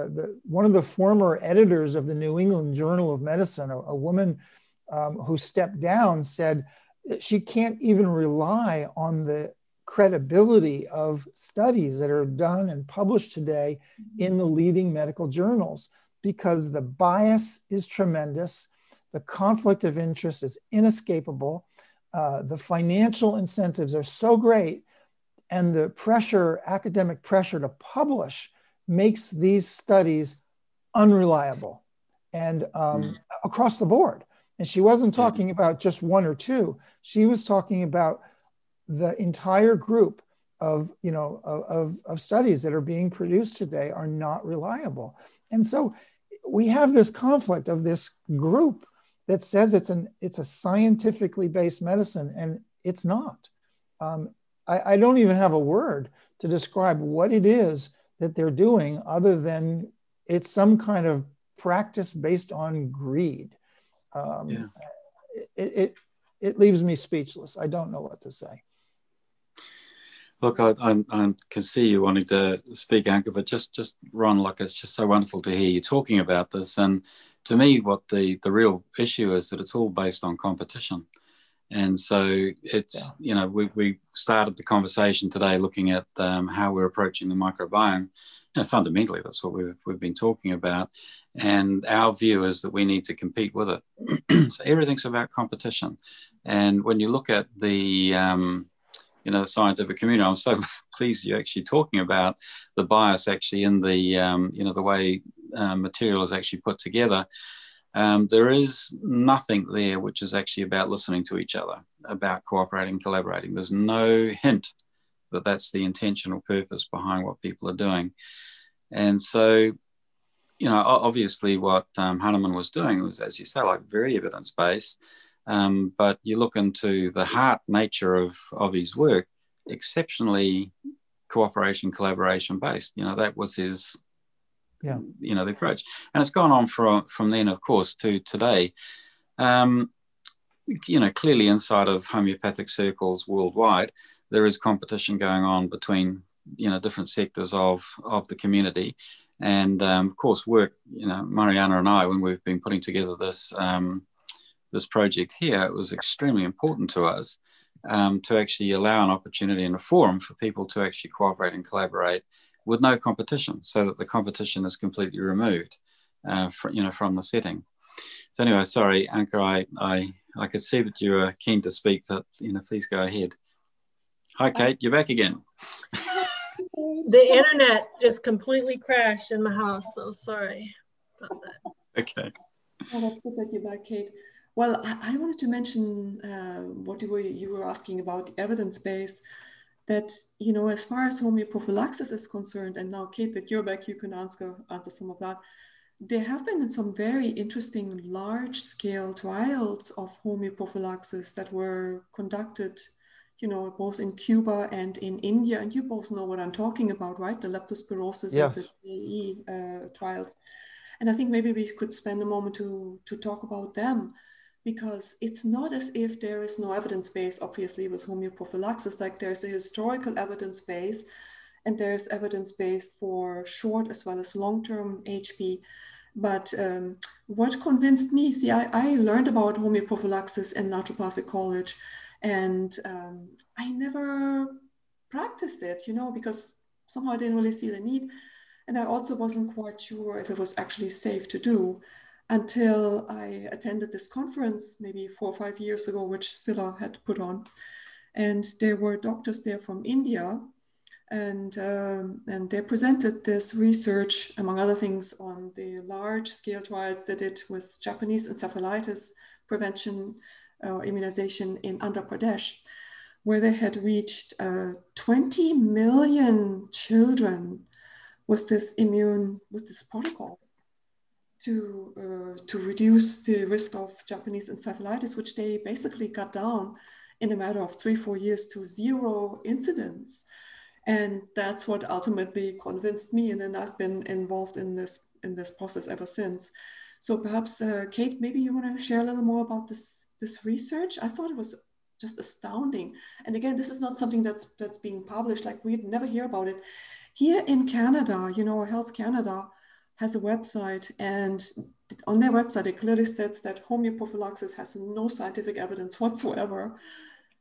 One of the former editors of the New England Journal of Medicine, a woman who stepped down, said she can't even rely on the credibility of studies that are done and published today in the leading medical journals, because the bias is tremendous, the conflict of interest is inescapable, the financial incentives are so great, and the pressure, academic pressure to publish, makes these studies unreliable and across the board. And she wasn't talking about just one or two. She was talking about the entire group of, you know, of studies that are being produced today are not reliable. And so we have this conflict of this group that says it's a scientifically based medicine, and it's not. I don't even have a word to describe what it is that they're doing, other than it's some kind of practice based on greed. It leaves me speechless. I don't know what to say. Look, I can see you wanting to speak, Anke, but just Ron, like, it's just so wonderful to hear you talking about this. And to me, what the real issue is that it's all based on competition. And so it's, you know, we started the conversation today looking at how we're approaching the microbiome. You know, fundamentally, that's what we've been talking about. And our view is that we need to compete with it. So everything's about competition. And when you look at the the scientific community, I'm so pleased you're actually talking about the bias actually in the the way material is actually put together. There is nothing there which is actually about listening to each other, about cooperating, collaborating. There's no hint that that's the intentional purpose behind what people are doing. And so, you know, obviously what Hahnemann was doing was, as you say, like very evidence-based. But you look into the heart nature of his work, exceptionally cooperation, collaboration based. You know, that was his, the approach. And it's gone on from then, of course, to today. Clearly inside of homeopathic circles worldwide, there is competition going on between, different sectors of the community. And of course, Mariana and I, when we've been putting together this project here, it was extremely important to us to actually allow an opportunity and a forum for people to actually cooperate and collaborate with no competition, so that the competition is completely removed from the setting. So anyway, sorry, Anke, I could see that you were keen to speak, but please go ahead. Hi, Kate, you're back again. The internet just completely crashed in my house, so sorry about that. Okay. Oh, that's good that you're back, Kate. Well, I wanted to mention what you were asking about evidence base, that, as far as homeoprophylaxis is concerned, and now Kate, that you're back, you can answer some of that. There have been some very interesting large-scale trials of homeoprophylaxis that were conducted, both in Cuba and in India. And you both know what I'm talking about, right? The leptospirosis, yes, and the AE trials. And I think maybe we could spend a moment to talk about them, because it's not as if there is no evidence base, obviously, with homeoprophylaxis. Like, there's a historical evidence base, and there's evidence base for short as well as long-term HP. But what convinced me, see, I learned about homeoprophylaxis in naturopathic college, and I never practiced it, because somehow I didn't really see the need. And I also wasn't quite sure if it was actually safe to do, until I attended this conference maybe 4 or 5 years ago, which Silla had put on. And there were doctors there from India, and they presented this research, among other things, on the large-scale trials they did with Japanese encephalitis prevention immunization in Andhra Pradesh, where they had reached 20 million children with this protocol to reduce the risk of Japanese encephalitis, which they basically got down in a matter of 3-4 years to 0 incidents. And that's what ultimately convinced me. And then I've been involved in this process ever since. So perhaps, Kate, maybe you want to share a little more about this research. I thought it was just astounding. And again, this is not something that's being published. Like, we'd never hear about it. Here in Canada, Health Canada has a website, and on their website, it clearly states that homeoprophylaxis has no scientific evidence whatsoever.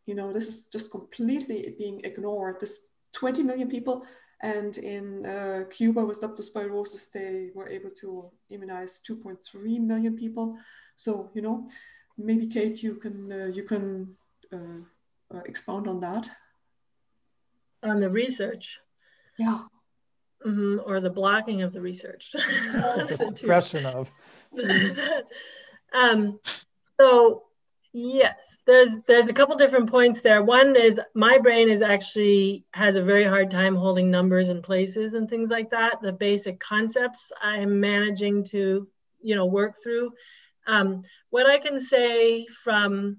This is just completely being ignored. This 20 million people, and in Cuba with leptospirosis, they were able to immunize 2.3 million people. So, maybe Kate, you can expound on that. On the research. Yeah. Mm-hmm. Or the blocking of the research. Suppression of. So yes, there's a couple different points there. One is, my brain has a very hard time holding numbers and places and things like that. The basic concepts I'm managing to work through. What I can say from,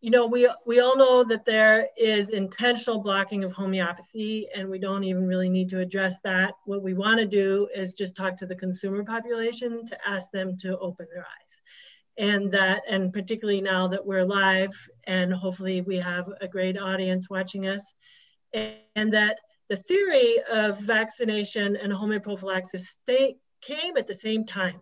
we all know that there is intentional blocking of homeopathy, and we don't even really need to address that. What we want to do is just talk to the consumer population to ask them to open their eyes. And particularly now that we're live, and hopefully we have a great audience watching us, and that the theory of vaccination and homeoprophylaxis came at the same time.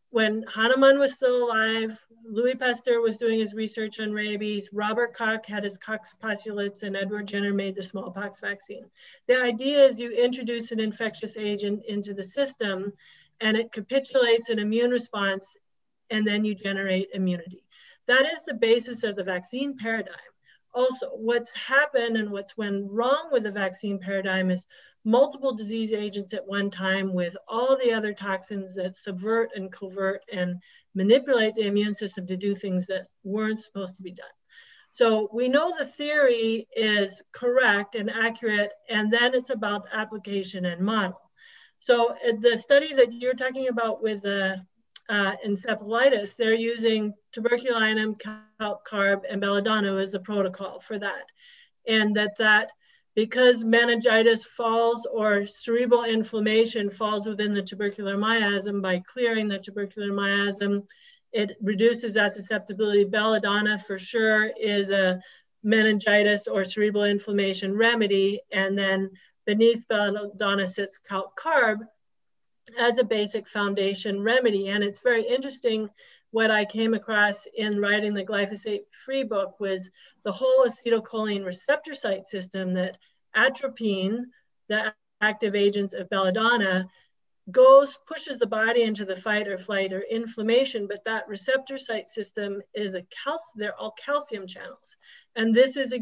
When Hahnemann was still alive, Louis Pasteur was doing his research on rabies, Robert Koch had his Koch's postulates, and Edward Jenner made the smallpox vaccine. The idea is you introduce an infectious agent into the system, and it capitulates an immune response, and then you generate immunity. That is the basis of the vaccine paradigm. Also, what's happened and what's went wrong with the vaccine paradigm is multiple disease agents at one time with all the other toxins that subvert and covert and manipulate the immune system to do things that weren't supposed to be done. So we know the theory is correct and accurate, and then it's about application and model. So the study that you're talking about with the encephalitis, they're using tuberculinum, carb, and belladonna as a protocol for that. And that because meningitis falls, or cerebral inflammation falls within the tubercular miasm, by clearing the tubercular miasm, it reduces that susceptibility. Belladonna for sure is a meningitis or cerebral inflammation remedy, and then beneath belladonna sits calc carb as a basic foundation remedy. And it's very interesting, what I came across in writing the glyphosate-free book was the whole acetylcholine receptor site system, that atropine, the active agent of belladonna, pushes the body into the fight or flight or inflammation, but that receptor site system is they're all calcium channels. And this is a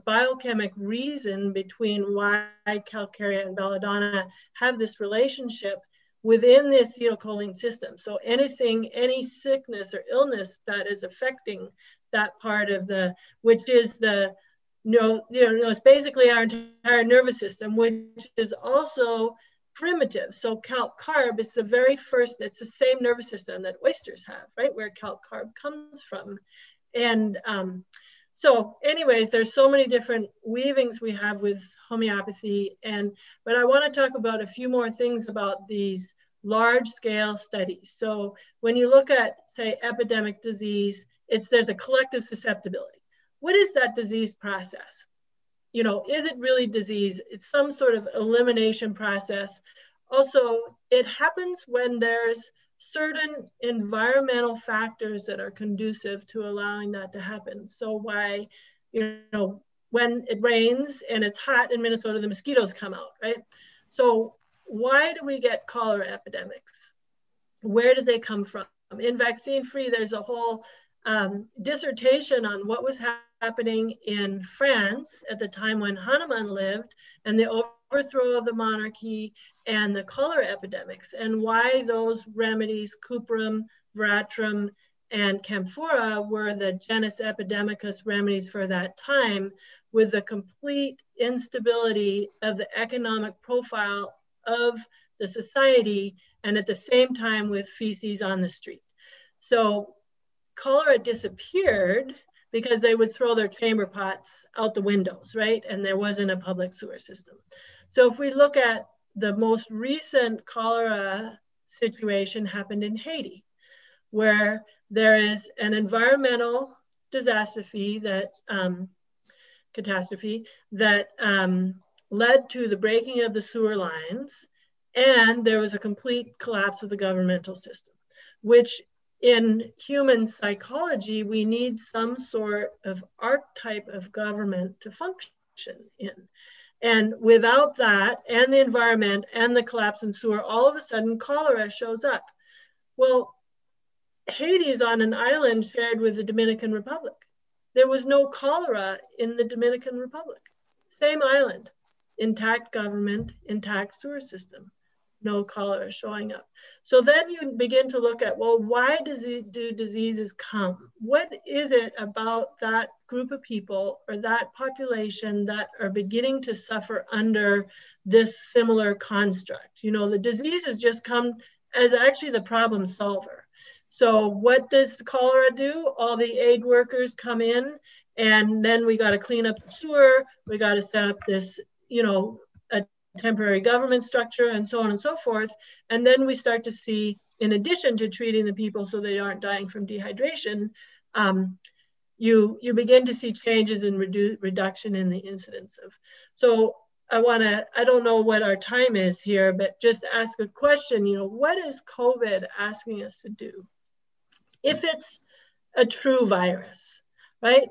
biochemic reason between why calcarea and belladonna have this relationship within the acetylcholine system. So any sickness or illness that is affecting that part of which is it's basically our entire nervous system, which is also primitive. So calc carb is the very first, it's the same nervous system that oysters have, right? Where calc carb comes from. And so anyways, there's so many different weavings we have with homeopathy. But I want to talk about a few more things about these large scale studies. So when you look at, say, epidemic disease, there's a collective susceptibility. What is that disease process? Is it really disease? It's some sort of elimination process. Also, it happens when there's certain environmental factors that are conducive to allowing that to happen. So when it rains and it's hot in Minnesota, the mosquitoes come out, right? So why do we get cholera epidemics? Where did they come from? In Vaccine Free, there's a whole dissertation on what was happening in France at the time when Hahnemann lived, and the overthrow of the monarchy and the cholera epidemics, and why those remedies, cuprum, veratrum, and camphora, were the genus epidemicus remedies for that time, with the complete instability of the economic profile of the society, and at the same time with feces on the street. So cholera disappeared because they would throw their chamber pots out the windows, right? And there wasn't a public sewer system. So if we look at the most recent cholera situation, happened in Haiti, where there is an environmental catastrophe that led to the breaking of the sewer lines, and there was a complete collapse of the governmental system, which in human psychology, we need some sort of archetype of government to function in. And without that, and the environment, and the collapse in sewer, all of a sudden cholera shows up. Well, Haiti is on an island shared with the Dominican Republic. There was no cholera in the Dominican Republic. Same island, intact government, intact sewer system. No cholera showing up. So then you begin to look at, well, why do diseases come? What is it about that group of people or that population that are beginning to suffer under this similar construct? The diseases just come as actually the problem solver. So what does the cholera do? All the aid workers come in, and then we got to clean up the sewer. We got to set up this, a temporary government structure, and so on and so forth. And then we start to see, in addition to treating the people so they aren't dying from dehydration, you begin to see changes in reduction in the incidence of. So I don't know what our time is here, but just ask a question, what is COVID asking us to do? If it's a true virus, right?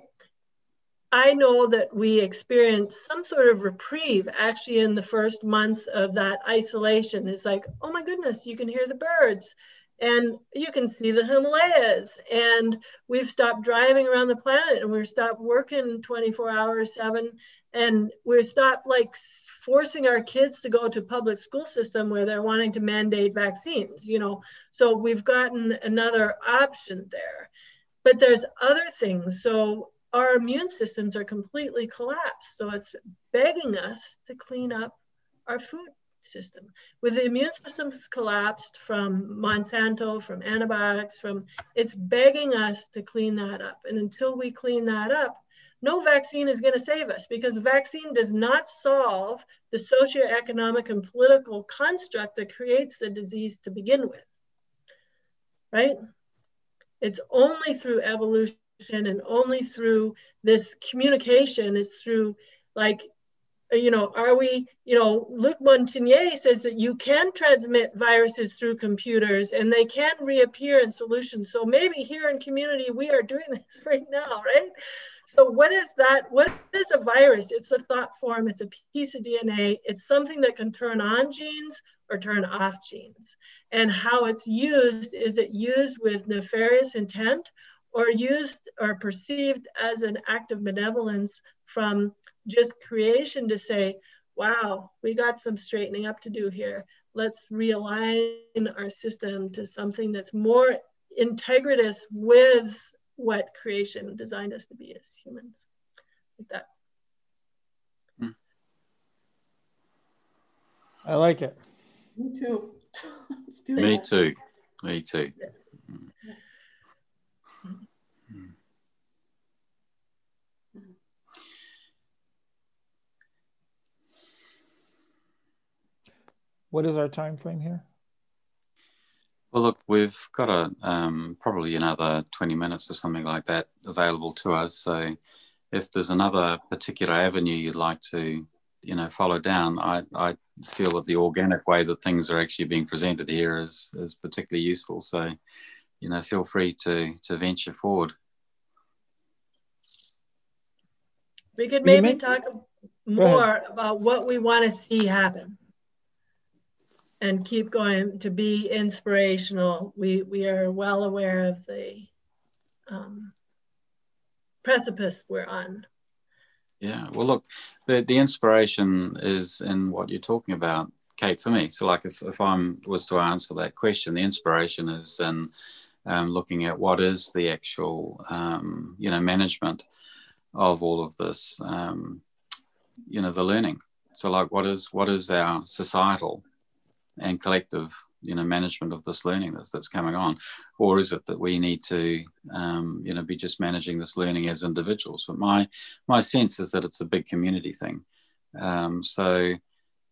I know that we experienced some sort of reprieve actually in the first month of that isolation. It's like, oh my goodness, you can hear the birds and you can see the Himalayas, and we've stopped driving around the planet, and we've stopped working 24 hours, 7, and we've stopped forcing our kids to go to public school system where they're wanting to mandate vaccines, so we've gotten another option there. But there's other things. So our immune systems are completely collapsed. So it's begging us to clean up our food system. With the immune systems collapsed from Monsanto, from antibiotics, it's begging us to clean that up. And until we clean that up, no vaccine is going to save us, because vaccine does not solve the socioeconomic and political construct that creates the disease to begin with, right? It's only through evolution and only through this communication is through, like, are we, Luc Montagnier says that you can transmit viruses through computers and they can reappear in solutions. So maybe here in community, we are doing this right now, right? So what is that? What is a virus? It's a thought form. It's a piece of DNA. It's something that can turn on genes or turn off genes. And how it's used, is it used with nefarious intent or used or perceived as an act of benevolence from just creation to say, wow, we got some straightening up to do here. Let's realign our system to something that's more integritous with what creation designed us to be as humans. Like that. I like it. Me too. It's beautiful. Me too. Me too. Yeah. What is our time frame here? Well, look, we've got probably another 20 minutes or something like that available to us. So if there's another particular avenue you'd like to, follow down, I feel that the organic way that things are actually being presented here is particularly useful. So, feel free to venture forward. We could maybe talk more about what we want to see happen. And keep going to be inspirational. We are well aware of the precipice we're on. Yeah, well, look, the inspiration is in what you're talking about, Kate, for me. So like if I was to answer that question, the inspiration is in looking at what is the actual, management of all of this, the learning. So like what is our societal and collective, management of this learning that's coming on? Or is it that we need to, be just managing this learning as individuals? But my sense is that it's a big community thing. So,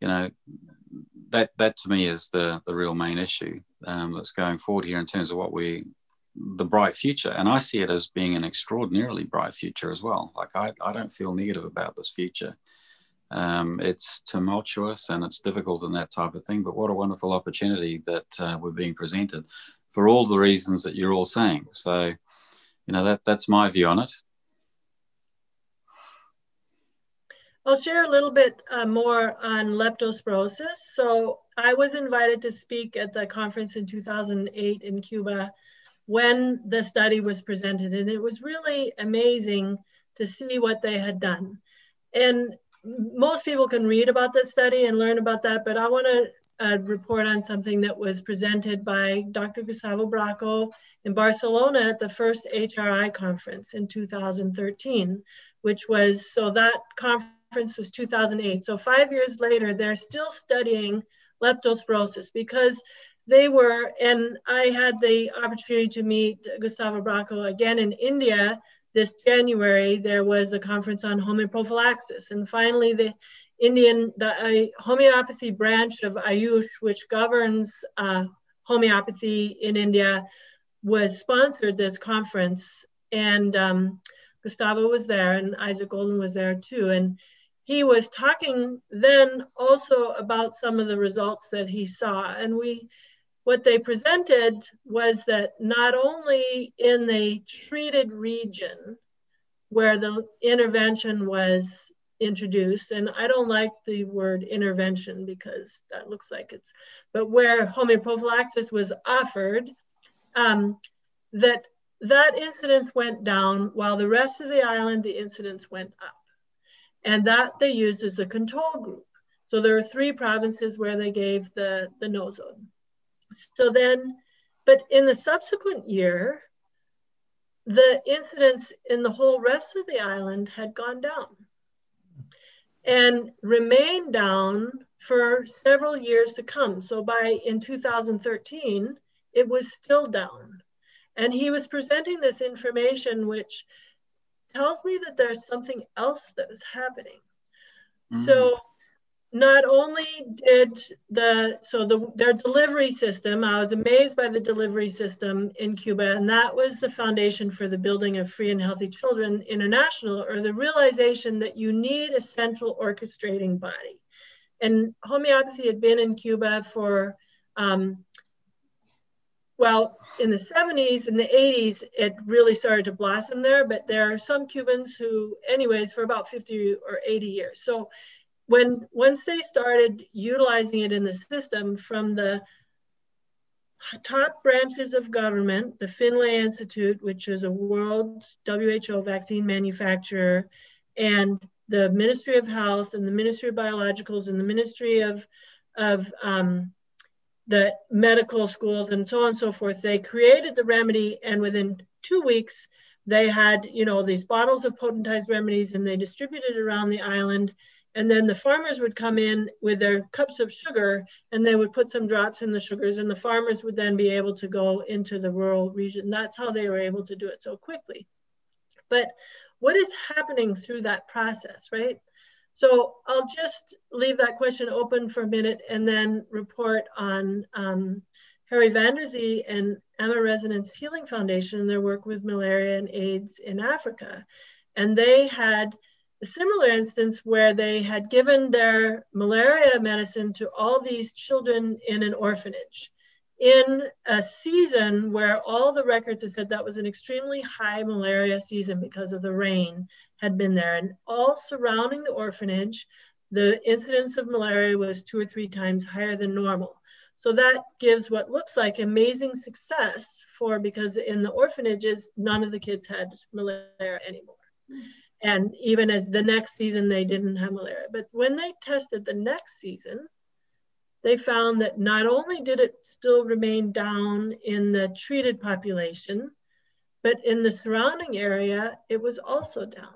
that to me is the real main issue that's going forward here in terms of the bright future. And I see it as being an extraordinarily bright future as well. Like I don't feel negative about this future. It's tumultuous and it's difficult and that type of thing, but what a wonderful opportunity that we're being presented for all the reasons that you're all saying. So, that's my view on it. I'll share a little bit more on leptospirosis. So I was invited to speak at the conference in 2008 in Cuba when the study was presented, and it was really amazing to see what they had done. And most people can read about this study and learn about that, but I want to report on something that was presented by Dr. Gustavo Bracco in Barcelona at the first HRI conference in 2013, so that conference was 2008. So 5 years later, they're still studying leptospirosis because and I had the opportunity to meet Gustavo Bracco again in India. This January, there was a conference on homeoprophylaxis. And finally, the homeopathy branch of Ayush, which governs homeopathy in India, was sponsored this conference. And Gustavo was there and Isaac Golden was there too. And he was talking then also about some of the results that he saw. And what they presented was that not only in the treated region where the intervention was introduced, and I don't like the word intervention because that looks like but where homeoprophylaxis was offered, that incidence went down while the rest of the island, the incidence went up. And that they used as a control group. So there are 3 provinces where they gave the no-zone. So then, but in the subsequent year, the incidence in the whole rest of the island had gone down and remained down for several years to come. So in 2013, it was still down. And he was presenting this information, which tells me that there's something else that is happening. So not only did their delivery system, I was amazed by the delivery system in Cuba, and that was the foundation for the building of Free and Healthy Children International, or the realization that you need a central orchestrating body. And homeopathy had been in Cuba for, well, in the 70s, in the 80s, it really started to blossom there, but there are some Cubans who, anyways, for about 50 or 80 years. So once they started utilizing it in the system, from the top branches of government, the Finlay Institute, which is a world WHO vaccine manufacturer, and the Ministry of Health and the Ministry of Biologicals and the Ministry of the medical schools and so on and so forth, they created the remedy, and within 2 weeks, they had, you know, these bottles of potentized remedies, and they distributed around the island. And then the farmers would come in with their cups of sugar, and they would put some drops in the sugars, and the farmers would then be able to go into the rural region. That's how they were able to do it so quickly. But what is happening through that process, right? So I'll just leave that question open for a minute and then report on Harry Vanderzee and Emma Resonance Healing Foundation and their work with malaria and AIDS in Africa. And they had a similar instance where they had given their malaria medicine to all these children in an orphanage in a season where all the records had said that was an extremely high malaria season because of the rain had been there. And all surrounding the orphanage, the incidence of malaria was 2 or 3 times higher than normal. So that gives what looks like amazing success because in the orphanages, none of the kids had malaria anymore. And even as the next season, they didn't have malaria. But when they tested the next season, they found that not only did it still remain down in the treated population, but in the surrounding area, it was also down.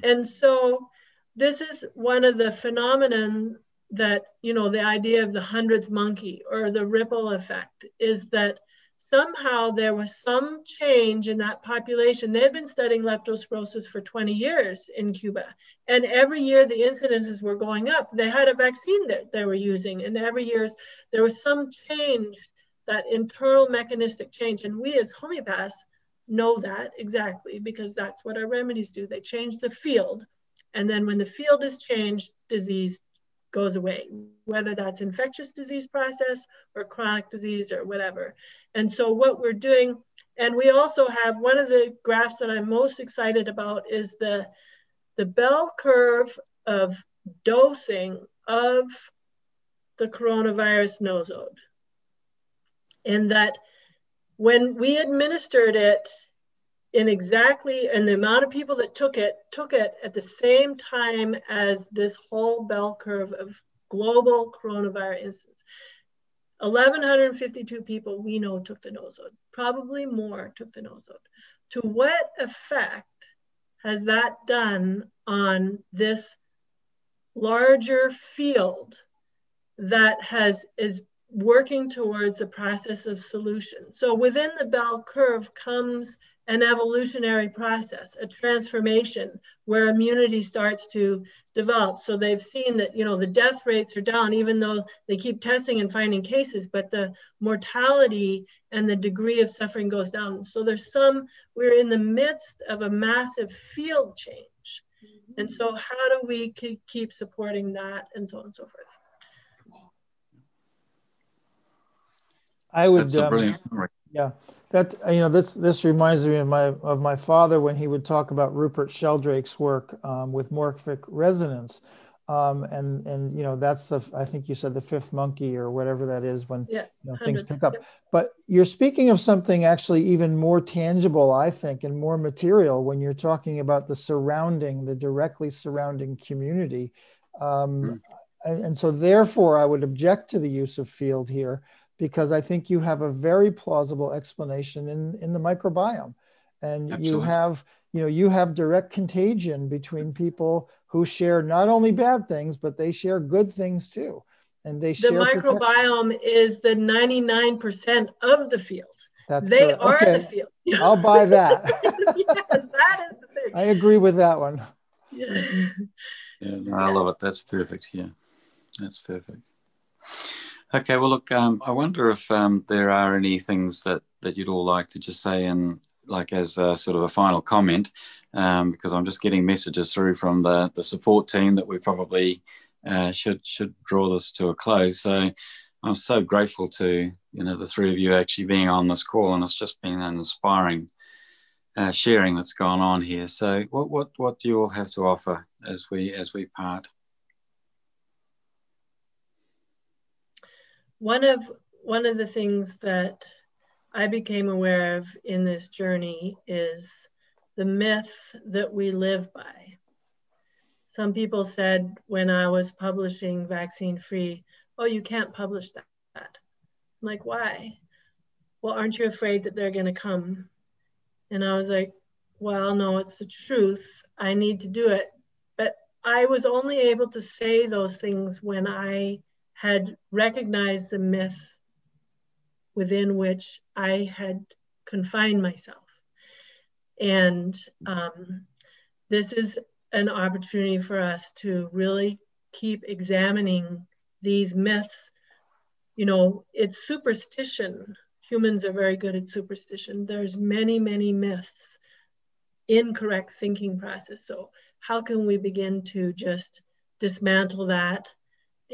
And so this is one of the phenomenon that, you know, the idea of the 100th monkey or the ripple effect is that somehow there was some change in that population. They had been studying leptospirosis for 20 years in Cuba. And every year the incidences were going up. They had a vaccine that they were using. And every year there was some change, that internal mechanistic change. And we as homeopaths know that exactly, because that's what our remedies do. They change the field. And then when the field is changed, disease goes away, whether that's infectious disease process or chronic disease or whatever. And so what we're doing, and we also have one of the graphs that I'm most excited about is the bell curve of dosing of the coronavirus nosode. And that when we administered it and the amount of people that took it at the same time as this whole bell curve of global coronavirus instance. 1,152 people we know took the nosode, probably more took the nosode. To what effect has that done on this larger field that is working towards a process of solution? So within the bell curve comes an evolutionary process, a transformation where immunity starts to develop. So they've seen that, you know, the death rates are down, even though they keep testing and finding cases, but the mortality and the degree of suffering goes down. So we're in the midst of a massive field change. And so how do we keep supporting that, and so on and so forth? That's a brilliant summary. Yeah, that, you know, this reminds me of my father when he would talk about Rupert Sheldrake's work with morphic resonance, and you know, that's I think you said the 5th monkey or whatever that is, when you know, things pick up. Yep. But you're speaking of something actually even more tangible, I think, and more material when you're talking about the directly surrounding community, and so therefore I would object to the use of field here, because I think you have a very plausible explanation in the microbiome. And Absolutely. you have direct contagion between people who share not only bad things, but they share good things too. And they share microbiome protection. Is the 99% of the field. They are okay. the field. I'll buy that. Yes, that is the thing. I agree with that one. Yeah. Yeah, no, I love it. That's perfect. Yeah, that's perfect. Okay, well, look, I wonder if there are any things that you'd all like to just say, and like as a, sort of a final comment, because I'm just getting messages through from the support team that we probably should draw this to a close. So I'm so grateful to the three of you actually being on this call, and it's just been an inspiring sharing that's gone on here. So what do you all have to offer as we part? One of the things that I became aware of in this journey is the myths that we live by. Some people said when I was publishing Vaccine Free, oh, you can't publish that. I'm like, why? Well, aren't you afraid that they're going to come? And I was like, well, no, it's the truth. I need to do it. But I was only able to say those things when I had recognized the myth within which I had confined myself. And this is an opportunity for us to really keep examining these myths. You know, it's superstition. Humans are very good at superstition. There's many, many myths, incorrect thinking process. So how can we begin to just dismantle that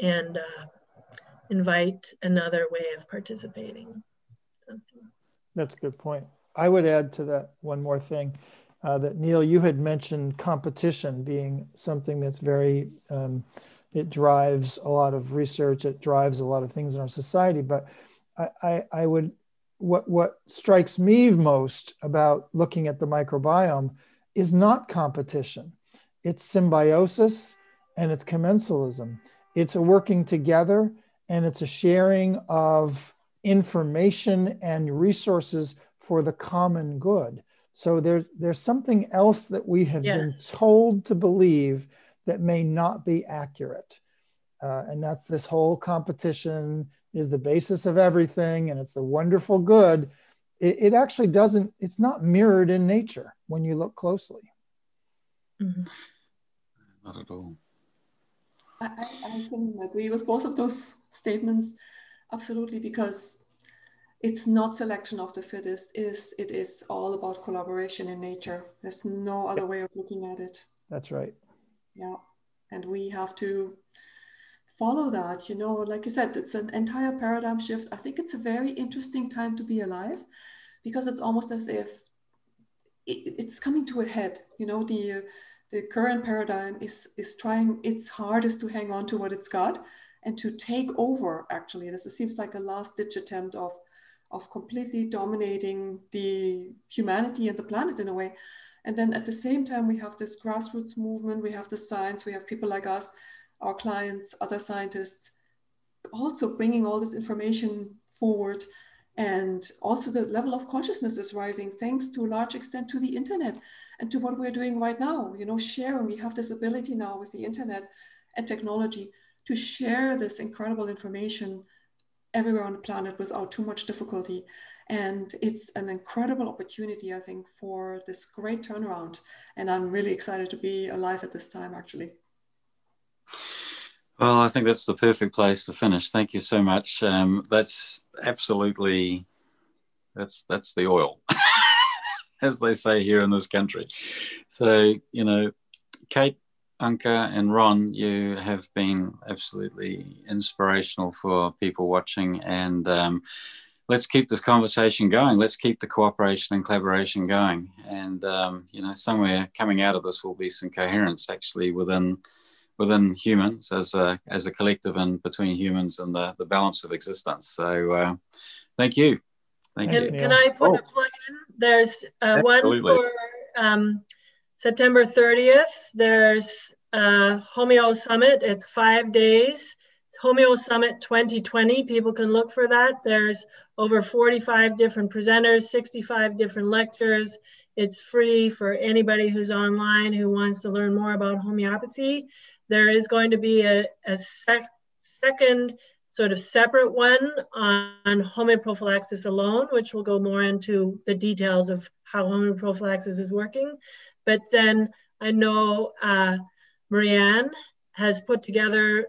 and invite another way of participating? That's a good point. I would add to that one more thing, that Neil, you had mentioned competition being something that's very, it drives a lot of research, it drives a lot of things in our society. But I would, what strikes me most about looking at the microbiome is not competition. It's symbiosis and it's commensalism. It's a working together, and it's a sharing of information and resources for the common good. So there's something else that we have been told to believe that may not be accurate. And that's this whole competition is the basis of everything, and it's the wonderful good. It actually doesn't, it's not mirrored in nature when you look closely. Mm-hmm. Not at all. I can agree with both of those statements, absolutely, because it's not selection of the fittest. It is all about collaboration in nature. There's no other way of looking at it. That's right. Yeah, and we have to follow that. You know, like you said, it's an entire paradigm shift. I think it's a very interesting time to be alive, because it's almost as if it's coming to a head. You know, the current paradigm is trying its hardest to hang on to what it's got and to take over, actually. This seems like a last-ditch attempt of completely dominating the humanity and the planet in a way. And then at the same time, we have this grassroots movement, we have the science, we have people like us, our clients, other scientists, also bringing all this information forward. And also the level of consciousness is rising, thanks to a large extent to the internet and to what we're doing right now. You know, sharing, we have this ability now with the internet and technology to share this incredible information everywhere on the planet without too much difficulty. And it's an incredible opportunity, I think, for this great turnaround. And I'm really excited to be alive at this time, actually. Well, I think that's the perfect place to finish. Thank you so much. That's absolutely, that's the oil, as they say here in this country. So, you know, Kate, Anke, and Ron, you have been absolutely inspirational for people watching, and let's keep this conversation going. Let's keep the cooperation and collaboration going. And, you know, somewhere coming out of this will be some coherence actually within humans as a collective and between humans and the balance of existence. So thank you. Thank you. Can I put a plug in? There's one for September 30th. There's Homeo Summit. It's 5 days. It's Homeo Summit 2020. People can look for that. There's over 45 different presenters, 65 different lectures. It's free for anybody who's online who wants to learn more about homeopathy. There is going to be a second sort of separate one on homeoprophylaxis alone, which will go more into the details of how homeoprophylaxis is working. But then I know Marianne has put together.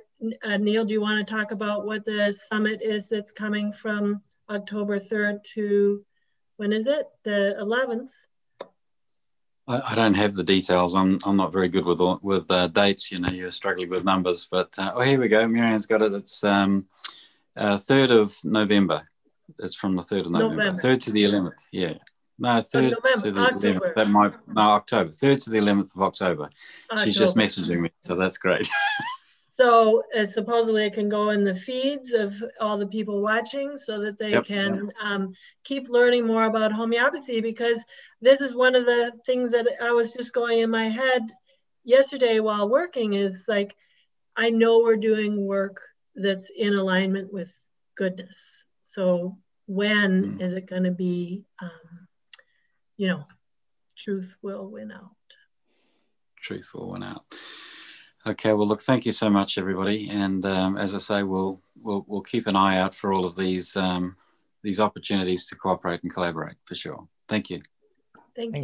Neil, do you want to talk about what the summit is that's coming from October 3rd to, when is it? The 11th? I don't have the details. I'm not very good with dates. You know, you're struggling with numbers. But oh, here we go. Marianne's got it. It's 3rd of November. It's from the 3rd of November. 3rd to the 11th. Yeah. No, 3rd to the October. 11th. That might, no, October. 3rd to the 11th of October. She's just messaging me, so that's great. So supposedly it can go in the feeds of all the people watching so that they can keep learning more about homeopathy, because this is one of the things that I was just going in my head yesterday while working is like, I know we're doing work that's in alignment with goodness. So when is it going to be, you know, truth will win out. Truth will win out. Okay, well, look, thank you so much, everybody. And as I say, we'll keep an eye out for all of these opportunities to cooperate and collaborate for sure. Thank you. Thank you.